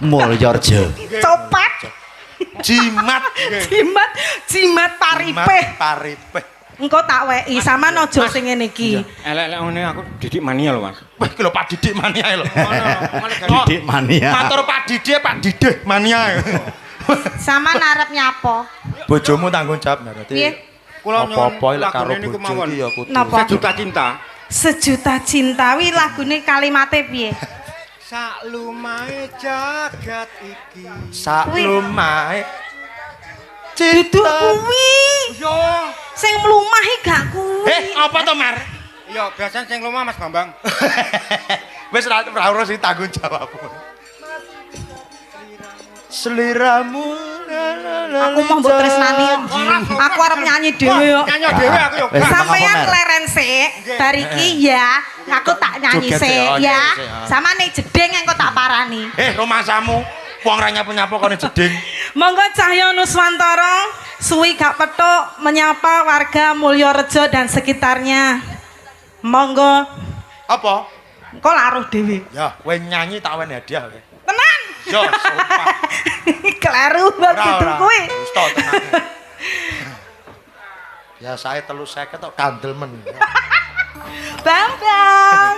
Mulyorejo. Copet, Jimat. jimat paripeh. Paripeh. Engko tak weki, sampean aja sing ngene iki. Elek-elek ngene aku didik mania lho, Mas. Wah, iki lho Pak Didik mania lho. Didik mania. Matur Pak Didik, Pak Didik mania. Sampean arep nyapa? Bojomu tanggung jawab berarti. Piye? Kula Apa-apa lek karo lagune niku bojo mawon. iki ya kudu. Napa? Sejuta cinta. Sejuta cinta wi lagune kalimate piye? Sak lumahe jagat iki. Saklumahe Duduk kuwi. Yo. Sing mlumahi gak kuwi. apa to Mar? Iya, biasanya sing lumah Mas Bambang. Wis ra urus iki tanggung jawabmu. Seliramu Aku mau mbok tresnani. Aku arep nyanyi dhewe yo. Nyanyi dhewe aku yo. Wis, Sampeyan Mer. leren sik. Bar iki ya, aku tak nyanyi Joget sik sik, oh, ya. nyanyi sik, ah. Sama ning jeding engko tak parani. romasamu wong ra nyapa-nyapa kene jeding. Monggo Cahyo Nuswantara suwi gak petuk menyapa warga Mulyorejo dan sekitarnya. Monggo Apa? engko laruh dhewe. Ya, kowe nyanyi tak weni hadiah kowe. Tenan. Yo, sumpah. Kleru bab dudu kuwi. Wis to tenan. Ya saya 350 tok kandel men. Bambang.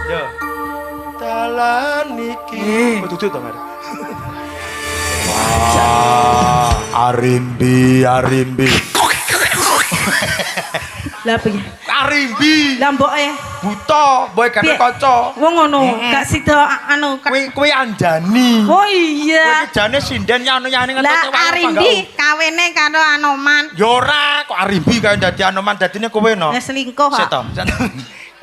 Yo. Dalan iki. Duduk to, Mar. Arimbi. Lah piye? Arimbi. Lah mboke Buta, boy kan piye? kanca. Wong ngono, gak sida anu. Kowe anjani. Oh Kowe iya. iki jane sinden nyanu-nyani Lah Arimbi kawene karo Anoman. Ya ora, kok Arimbi kaya dadi Anoman dadine kowe no. Ya selingkuh Sik kok. to.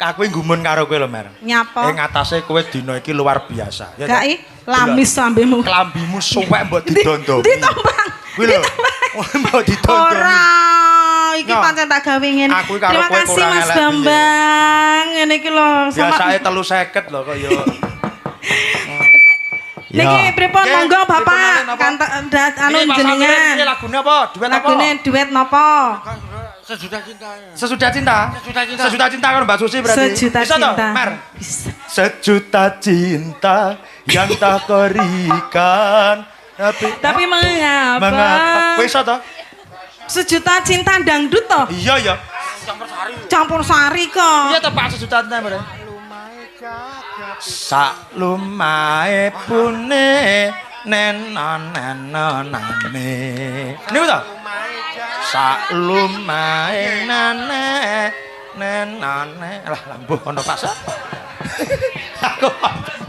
Aku gumun karo kowe lho, Mer. Nyapa? Ing atase kowe dina iki luar biasa. Ya Gak toh? i lamis sambemu. Klambimu suwek mbok didondo. Ndi tombang? Kuwi lho. Mbok didondo. Ora, iki No. pancen tak gawe ngene. Aku karo Terima kowe kasih kurang Mas elek piye. Bambang. Ngene iki lho Biasane 350 lho kok ya. Niki pripun Nggih, monggo pripun Bapak malih napa? anu Ini Pak Samirin, Ini jenengan. lagune apa? Duet apa? Lagune duet napa? Sejuta cinta. Sesudah cinta. Sejuta cinta. Sejuta cinta karo Mbak Susi berarti. Sejuta Bisa toh, cinta. Mer? Bisa. Sejuta cinta yang tak berikan. Tapi mengapa? Kowe iso toh? Sejuta cinta dangdut toh? Iya ya. Campur sari kok. Iya toh Pak sejuta cinta berarti. Sak lumae pune nenane. Niku toh? Sak lumae nenane. Lah lambuh kono Pak.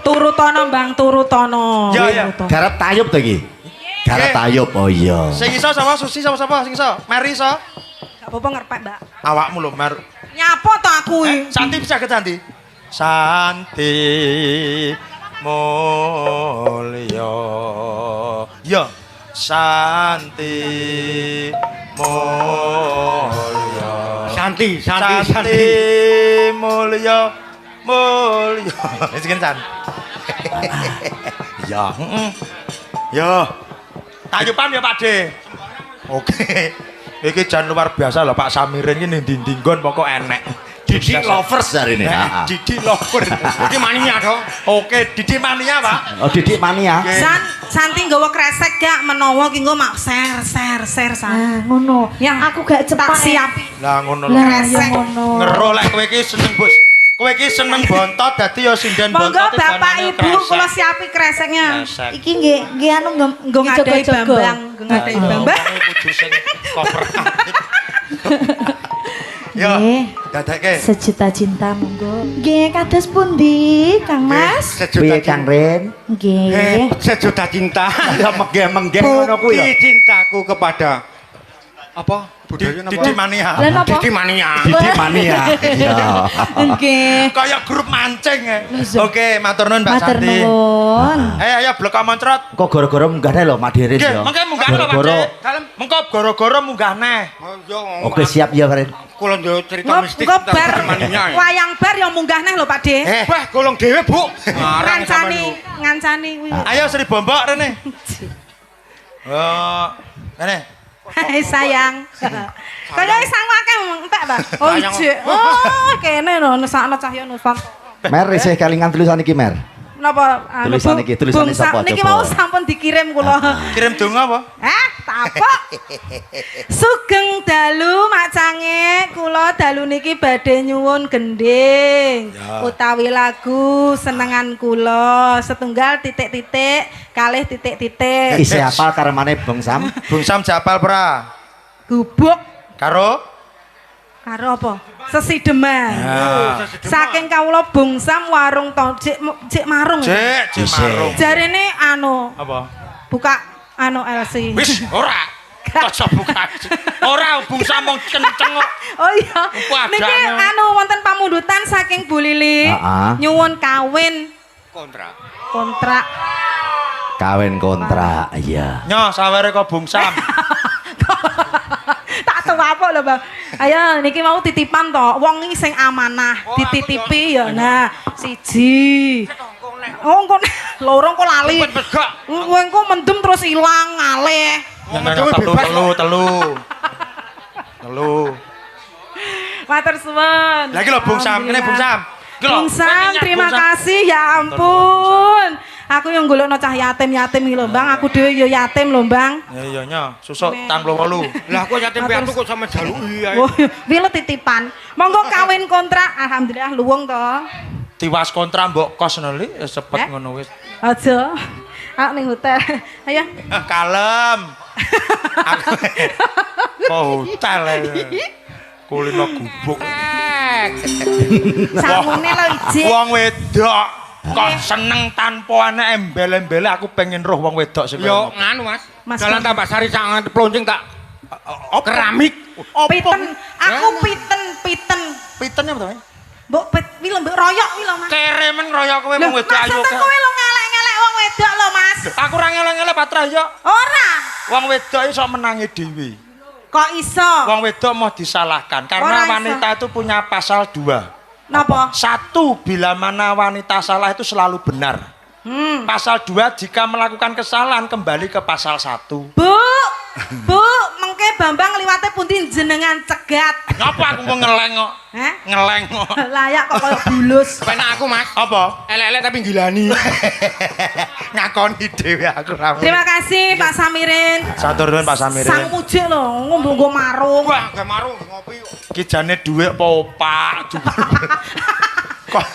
Turutono Bang, turutono. Ya, ya. Garap tayub to iki. Garap tayub. Oh iya. Sing iso sapa? Susi sapa? Sing iso? Mary iso? Gak apa-apa ngerpek, Mbak. Awakmu lho, Mer. Nyapa to aku iki? Santi bisa ke Santi? Santi mulya. Ya, Santi mulya. Santi mulya. Wis kan. Ya, heeh. Ya. Tayupan ya, Pak De. Oke. Iki jan luar biasa lho Pak Samirin iki ning ndi-ndi nggon pokok enek. Didik lovers hari ini. Didik lover. Iki mania to. Oke, Didik mania, Pak. Oh, Didik mania. Santi nggawa kresek gak menawa ki nggo mak share San. Ah, ngono. Yang Aku gak cepat. tak siapi. Lah ngono lho. Lah ya Kresek. ngono. Ngero lek kowe iki seneng bos. Kowe iki seneng bontot dadi ya sinden bontot. Monggo Bapak Ibu kula siapi kreseknya. Iki nggih anu Nggo ngadahi jaga-jaga. Bambang, nggo ngadahi Bambang. Kudu sing koper. Ya, Nggih. dadekke. Sejuta cinta monggo. Nggih, kados pundi, Kang Mas? Piye Kang Ren? Nggih. Sejuta cinta. Ya menggeh-menggeh ngono kuwi ya. Bukti cintaku kepada apa? Budaya napa? Didik mania. Lah napa? Didik mania. Didik mania. Iya. Nggih. Kayak grup mancing. Oke, matur nuwun Mbak Matur Santi. nuwun. Ayo blok moncrot. Kok gara-gara munggah lho Mak Dirin Nggih, ya. mengke munggah lho Pak Gara-gara. De. Dalem mengko gara-gara munggah neh. Oh, yo, Oke, siap ya Ren. Kula ndelok cerita mistik Engko bar tentang mania. wayang bar yang munggah neh lho Pak De. Wah, golong dhewe, Bu. Ngarang Ngancani kuwi. Ayo Sri Bombok rene. Oh, rene. Hai sayang. Kaya sang akeh entek, Pak. Oh, Sayang. ijik. Oh, kene lho nesakno Cahya Nuswan. Mer isih kelingan tulisan iki Mer. Napa Tulisan iki, tulisane sapa, Niki coba? mau sampun dikirim kula. Kirim donga apa? Tapok. Sugeng dalu macange kula dalu niki badhe nyuwun gending utawi lagu senengan kula setunggal titik-titik kalih titik-titik Isih apal karemane Bang Sam? Bung Sam japal pra. gubuk Karo karo apa? Sesideman. Ya. Saking kawula Bung Sam warung to cik marung. Cek marung. Jarene anu Apa? buka anu LC. Wis ora. Aja buka. Ora Bung Sam mong kenceng kok. Oh iya. Padane. Niki anu wonten pamundutan saking Bu Lili. Nyuwun kawin kontrak. Kawin kontrak, iya. Nyo sawere kok Bung Sam. Tak tahu apa lho Bang. Ayo niki mau titipan to. Wong iki sing amanah dititipi ya. Nah, siji. Oh engko loro engko lali. Kowe engko mendem terus ilang ngalih. Telu. Matur suwun. Lagi lho Bung Sam, kene Bung Sam. Bung Sam, terima kasih ya ampun. Aku yang golekno cah yatim-yatim iki lho, Bang. Aku dhewe ya yatim lho, Bang. Ya iya nyo, susuk 38. Lah kok yatim piatu kok sama jaluki ae. Oh, wile titipan. Monggo kawin kontrak. Alhamdulillah luwung to. Tiwas kontra mbok kos ngono li, sepet ngono wis. Aja. Aku ning hotel. Ayo. Kalem. Kok hotel kulino gubuk. Samune lho ijik. Wong wedok kok seneng tanpa ana embel-embele aku pengen roh wong wedok sing Yo nganu Mas. Dalan Mas. tambah sari sangat ploncing tak keramik. Piten. Aku piten. Pitennya apa to? Mbok wile mbok royok wi lho, Mas. Keremen royok kowe wong wedok ayo. Maksudnya kowe lho ngelek-ngelek wong wedok lho, Mas. Aku ora ngelek-ngelek Patra yo. Ora. Wong wedok iso menangi dhewe. Kok iso? Wong wedok mau disalahkan karena Ora iso. wanita itu punya pasal 2. Napa? 1, bila mana wanita salah itu selalu benar. Pasal 2, jika melakukan kesalahan kembali ke pasal 1. Bu, mengke Bambang liwate pundi jenengan cegat. Ngapa aku mau ngeleng kok? Hah? Ngeleng kok. Layak kok koyo bulus. Penak aku Mas. Apa? Elek-elek tapi gilani. Ngakoni dhewe aku ra. Terima kasih Pak Samirin. Satur nuwun Pak Samirin. Sang mujik lho, ngombo marung. Wah, gak maru ngopi. Ki jane dhuwit apa opak? Kok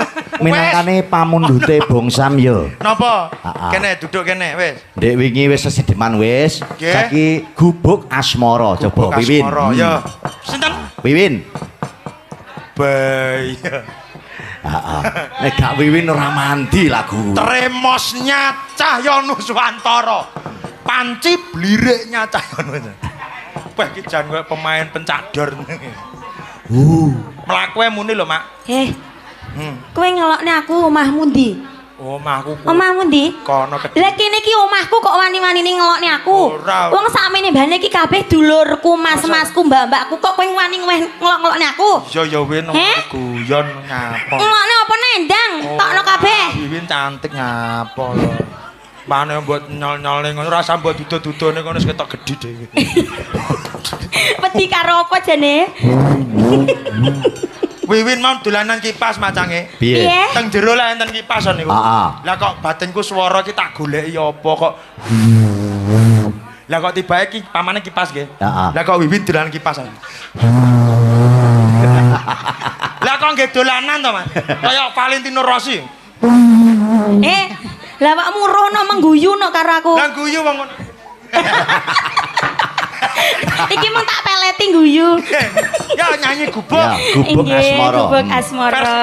Minangkane pamundhute Bung Sam yo. napa? Ah. Kene duduk kene wis. Dek wingi wis sesideman wis. Nggih. Saiki gubuk asmara coba Wiwin. Asmara ya. Sinten? Wiwin. Bahaya. Heeh. Nek gak Wiwin ora mandi lagu. Tremosnya Cahyo Nuswantara. Panci bliriknya Cahyo Nuswantara. Wah iki jan koyo pemain pencador. Mlakuke muni lho, Mak. Kowe ngelokne aku omahmu ndi? Omahku ku. Omahmu ndi? Kono kedhi. Lah kene iki omahku kok wani-wanine ngelokne aku. Ora. Wong sakmene mbane iki kabeh dulurku, mas-masku, mbak-mbakku kok kowe wani ngelok-ngelokne aku. Iya ya Win guyon nyapa. Ngelokne apa nendang? Tokno kabeh. Wiwin cantik nyapa lho. Mane mbok nyol-nyolne ngono ora usah mbok duduk-dudukne ngono wis ketok gedhi dhewe. Wedi karo apa jane? Wiwin mau dolanan kipas macange. Piye? Teng jero lah enten kipas niku. Lah kok batinku swara iki tak goleki apa kok. Lah kok tibae iki pamane kipas nggih. Lah kok Wiwin dolanan kipas. Lah kok nggih dolanan to, Mas? Kaya Valentino Rossi. Lah awakmu rono mengguyu no karo aku. Lah guyu wong ngono. Iki mung tak peleti guyu. Ya nyanyi gubuk. Ya, gubuk asmara. Gubuk asmara.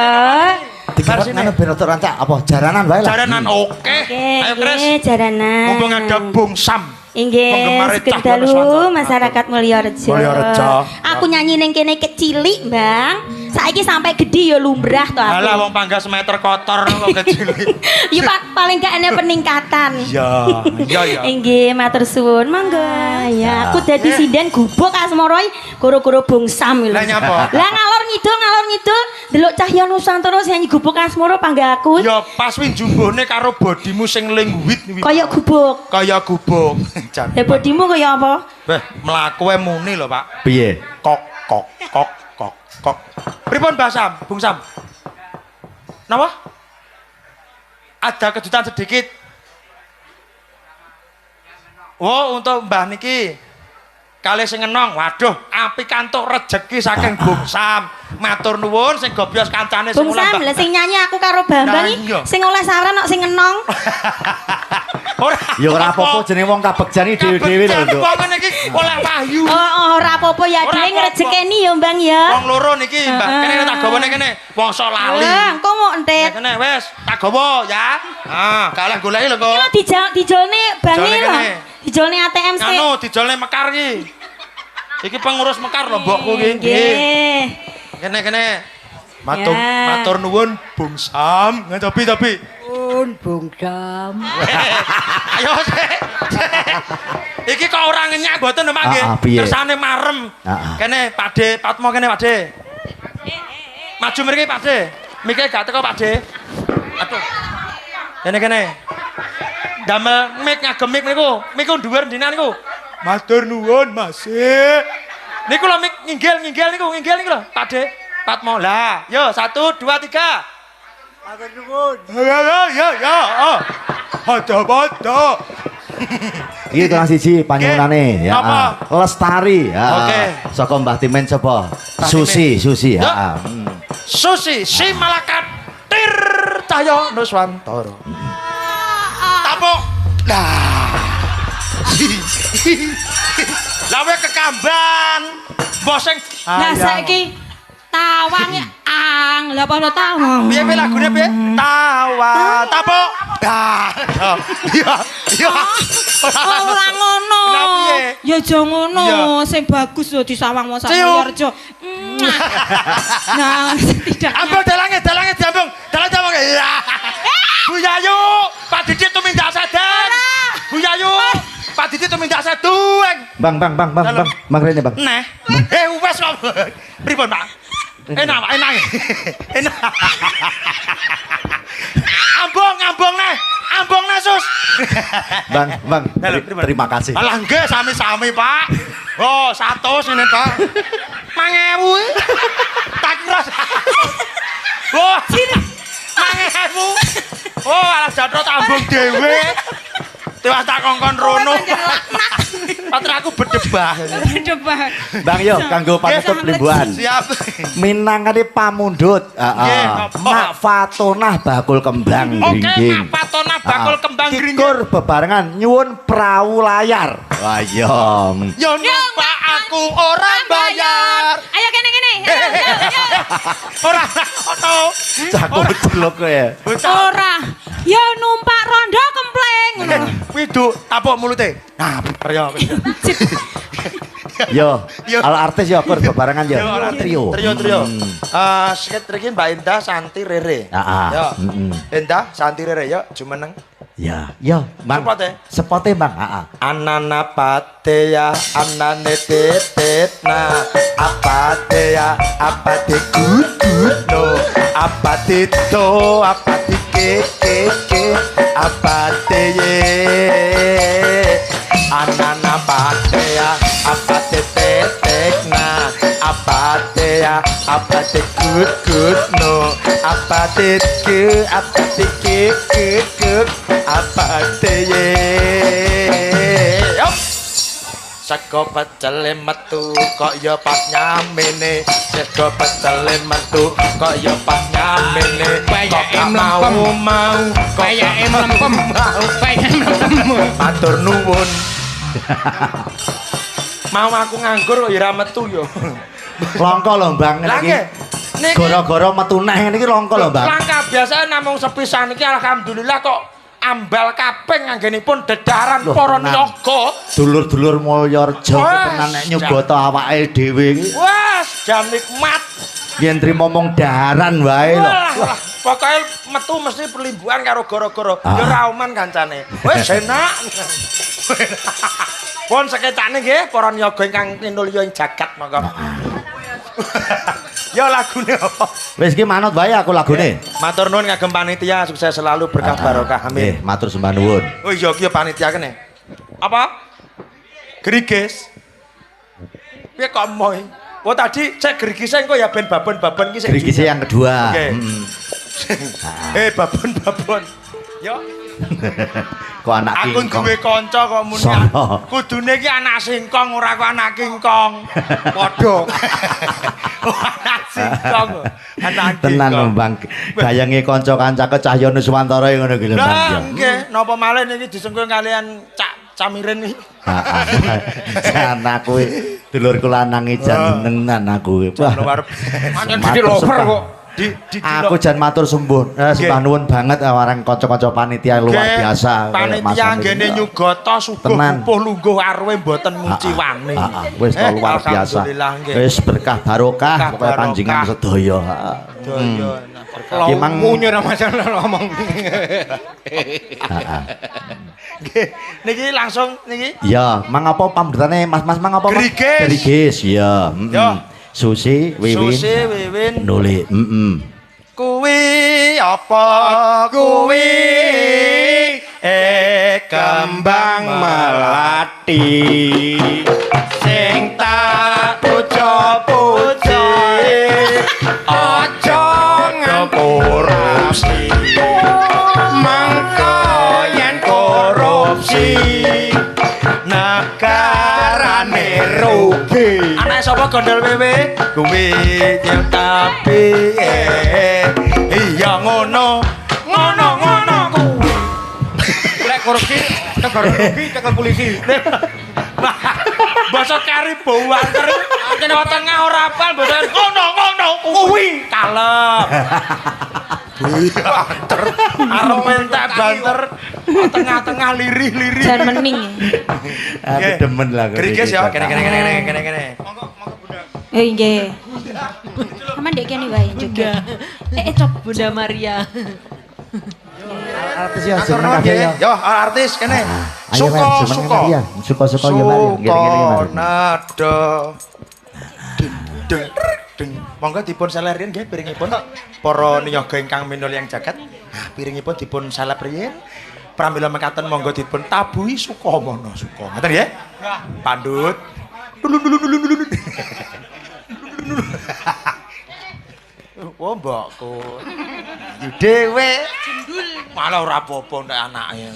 Digarap ngono ben rada rancak apa jaranan wae lah. Jaranan oke. Ayo Kris. Jaranan. Mumpung ada Bung Sam. Inggih, sugeng dalu masyarakat Mulyarejo. Mulyarejo. Aku nyanyi ning kene kecilik, Bang. Saiki sampai gede ya lumrah to aku. Alah wong panggas meter kotor kok kecilik. Ya paling gak ana peningkatan. Iya. Inggih, matur suwun. Monggo. Ya, aku dadi sinden gubuk asmara gara-gara Bung Sam lho. Lah nyapa? Lah ngalor ngidul delok Cahyo Nuswantara sing nyanyi gubuk asmara panggah aku. Ya pas win jumbohne karo bodimu sing lingwit Kaya gubuk. Kaya gubuk. Jan. Lah bodimu kaya apa? Mlaku wae muni lho, Pak. Piye? Kok. Pripun Mbah Sam, Bung Sam? Napa? Ada kejutan sedikit. Oh, untuk Mbah niki. Kali sing enong, waduh, apik kantuk rejeki saking Bung Sam. Matur nuwun sing gobyos kancane sing Bung Sam, lah sing nyanyi aku karo Bambang iki sing oleh saran kok sing enong. Ya ora apa-apa jenenge wong kabegjani dhewe-dhewe lho, Nduk. Wong ngene iki oleh wahyu. Oh, ora apa-apa ya dhewe ngrejekeni ya, Bang ya. Wong loro niki, Mbak. Kene tak gawane kene. Wong sok lali. Lah, engko mok entek. Kene wis, tak gawa ya. Gak oleh goleki lho kok. Iki dijolne Bangi lho. Dijolne ATM sik. Anu, dijolne Mekar iki. Iki pengurus Mekar lho mbokku iki. Nggih. Kene. Matur nuwun Bung Sam. Tapi. Bung Sam. Ayo sik. Iki kok ora ngenyak mboten Mak nggih. Kersane marem. Kene Pakde, Patmo kene Pakde. Maju mriki Pakde. Mike gak teko Pakde. Aduh. Kene. Damel mik ngagem mik niku. Miku dhuwur ndinan niku. Matur nuwun Mas. Niku lho mik nginggil niku lho Pakde. Patmo. Lah, yo 1 2 3. Matur nuwun. Ya. Ada. Iki kelas 1 panyunane ya. Lestari ya. Oke. Saka Mbah Timen coba. Susi ya. Susi si Malakat Tir Cahyo Nuswantara. Tapuk. Lawe kekamban. Boseng. Lah saiki tawange ang. Lah apa tawang? Piye lagune piye? Tawa. Tapuk. Iya. Ora ngono. Ya aja ngono. Sing bagus lho disawang wong sak Mulyarejo. Nah, tidak. Ambung dalange diambung. Dalang. Bu Yayu, Pak Didit tumindak sedeng. Bu Yayu, Pak Didit tumindak sedueng. Bang rene, Bang. Neh. Wes kok. Pripun, Pak? Enak. Ambung neh, Sus. Bang. Terima kasih. Alah nggih sami-sami, Pak. Oh, 100 ngene, Pak. 1000. Tak kira. Oh, 1000. Oh, alah jatro tambung dhewe. Tewas tak kongkon rono. Patra aku bedebah. Bang yo kanggo panutup limbuhan. Siap. Minangkane pamundhut. Mak Fatonah bakul kembang Oke, gringging. Mak Fatonah bakul kembang gringging. Kikur bebarengan nyuwun prawu layar. Wah yo. Yo numpak aku aku ora bayar. Ayo kene. Ora ono. Cakku celuk ya. Ora. Ya numpak rondo kempleng ngono. Widuk tapuk mulute. Nah, bener ya. Yo, ala artis yo akur bebarengan yo. Trio. Seket iki Mbak Indah Santi Rere. Heeh. Yo. Indah Santi Rere yo jumeneng. Ya, yo, Bang. Sepote? Sepote, Bang. Heeh. Anana pate ya, anane tetetna. Apate ya, apate no. Apate to, apate ke. Apate ye. Anana pate ya, apate tetetna. Apate ya, apate no. Apate ke, apate ye. Yup. Sego pecele metu kok ya pas nyamene. Sego pecele metu kok ya pas nyamene. Kok gak mau kaya mlempem. Matur nuwun. Mau aku nganggur kok ya ora metu yo. Langka lho, Bang. Lah nggih. Niki Gara-gara metu neh niki langka lho, Bang. langka biasa namung sepisan iki alhamdulillah kok ambal kaping anggenipun dedaran para niaga. Dulur-dulur Mulyareja tenan nek nyugata awake dhewe iki. Wes jan nikmat. Yen trimo mung daran wae lho. Wah, pokoke metu mesti perlimbuhan karo gara-gara ya ora oman kancane. Wis enak. Pun sekecane nggih para niaga ingkang tinulya ing jagat monggo. Ya lagune apa? Wis iki manut wae aku lagune. Matur nuwun kagem panitia sukses selalu berkah barokah amin. Nggih, matur sembah nuwun. Oh iya ki panitia kene. Apa? Griges. Piye kok moy? Oh tadi cek grigise engko ya ben babon-babon ki sing. Grigise yang kedua. Oke. Babon-babon. Yo. Kok anak Aku kingkong. duwe kanca kok muni. Sono? Kudune ki anak singkong ora kok anak kingkong. Padha. Anak singkong. Anak Tenan lho, kingkong. Bang. Gayange kanca-kancake Cahya Nuswantara ngono ki lho, Bang. Lah nggih, napa malih niki disengkung kalian Cak Camirin iki. Heeh. Anakku dulurku lanang jan nenan aku. Wah. Pancen dadi lover kok. Aku jan matur sembah nuwun banget marang kanca-kanca panitia luar biasa. Panitia nggene nyugata subuh pupuh lungguh arwe mboten munciwane. Wis luar biasa. Alhamdulillah nggih. Wis berkah barokah pokoke panjenengan sedaya. Sedaya berkah. Ki mang Munyo ora masalah ngomong. Nggih, niki langsung niki. Ya, mang apa pamdetane Mas-mas mang apa? Gerigis. Gerigis, ya. Ya. Susi, Wiwin. Susi, Wiwin. Nuli, Kuwi apa kuwi? Kembang melati. Sing tak puja-puji. Aja korupsi. Mangko yen korupsi. Negarane rugi. Anak sapa gondol wewe? Kuwi yang tapi iya ngono kuwi. Lek korupsi, tegar rugi, tegar polisi. Basa kari bau anter. Kene tengah ora apal basa ngono kuwi. Kalem. Banter. Arep mentak banter. Tengah-tengah lirih-lirih. Jan mening. Aku demen lah. Gerigis ya, kene. Nggih. Aman ndek kene wae juga. Cop Bunda Maria. Artis ya jeneng kabeh ya. Yo artis kene. Ayo, Mas, jeneng kabeh ya. Suka-suka ya mari. Ngene-ngene. Nada. Deng. Monggo dipun selerin nggih piringipun. Para niyaga ingkang minulya yang jagat. Nah, piringipun dipun salep riyin. Pramila mekaten monggo dipun tabuhi sukamana suka. Ngoten nggih? Pandut. Oh mbokku. Yu dhewe. Jendul. Malah ora apa-apa nek anake.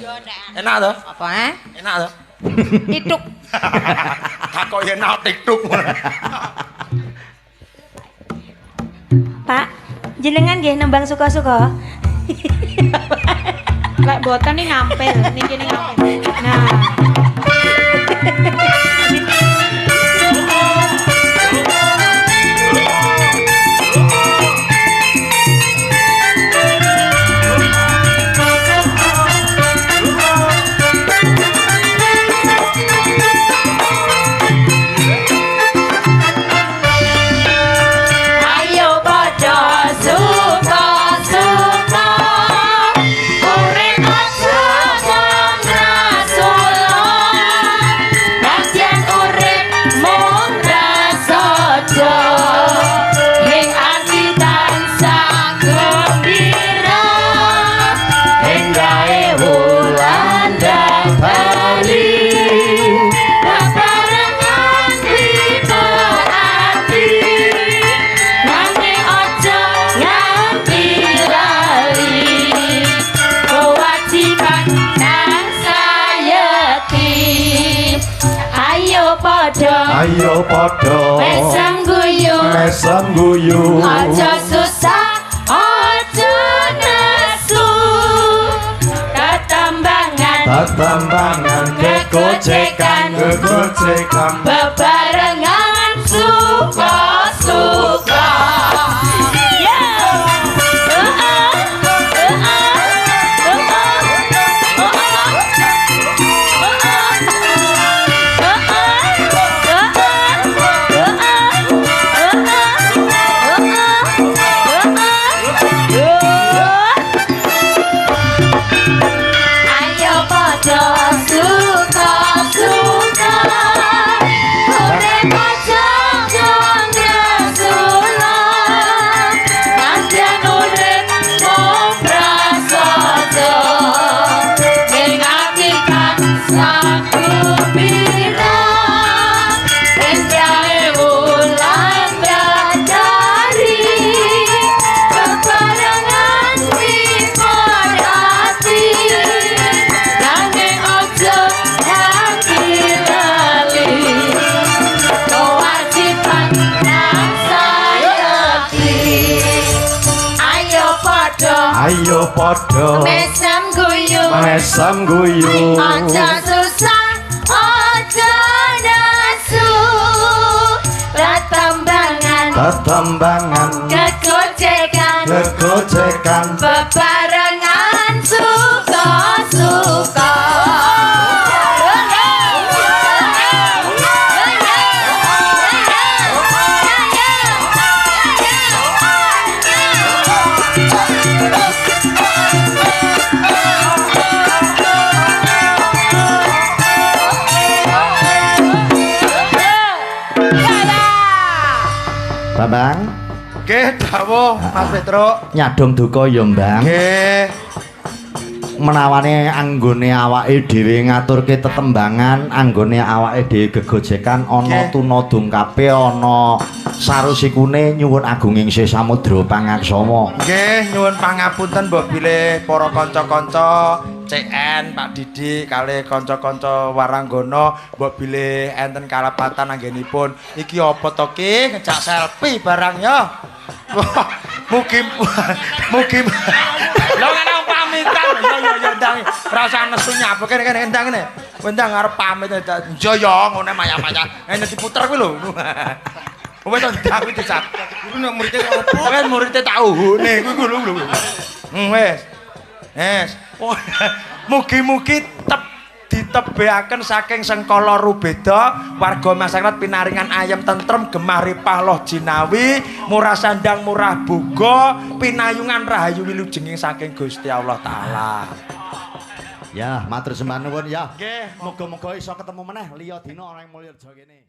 Enak to? apa Enak to? Tituk. Takok yen enak TikTok. Pak, jenengan nggih nembang suka-suka. Lek boten nih ngampil, niki ning ngampil. Nah. ayo padha mesem guyu mesem guyu aja susah aja nesu ketambangan kegojekan bebarengan suka-suka ayo padha mesem guyu aja susah aja nesu ketambangan kegojekan bebarengan suka-suka Bambang Nggih, dawuh Mas Petro. nyadong duka ya Mbang Nggih. menawane anggone awake dhewe ngaturke tetembangan anggone awake dhewe gegojekan ana tuna dungkape ana sarusikune nyuwun agunging Sih Samudra pangaksama. Nggih, nyuwun pangapunten mbok bilih para kanca-kanca CN Pak Didi kalih kanca-kanca Waranggana mbok bilih enten kalapatan anggenipun. Iki apa to Ki? Ngejak selfie barang ya. Mugi lho ana pamitan ya ndang rasa nesu nyapa kene ndang kene. Ndang arep pamit yo ya ngene maya-maya. Ngene diputer kuwi lho. Wes ndang kuwi dicat. Iku nek muridé opo? Kan muridé tak uhune kuwi lho. Wes. Wes. Mugi-mugi ditebeaken saking Sengkala Rubeda warga masyarakat pinaringan ayam tentrem gemah ripah loh jinawi murah sandang murah buga pinayungan rahayu wilujenging saking Gusti Allah taala. Ya, matur sembah nuwun ya. Nggih, Muga-muga iso ketemu meneh liya dina ora ing Mulyareja kene.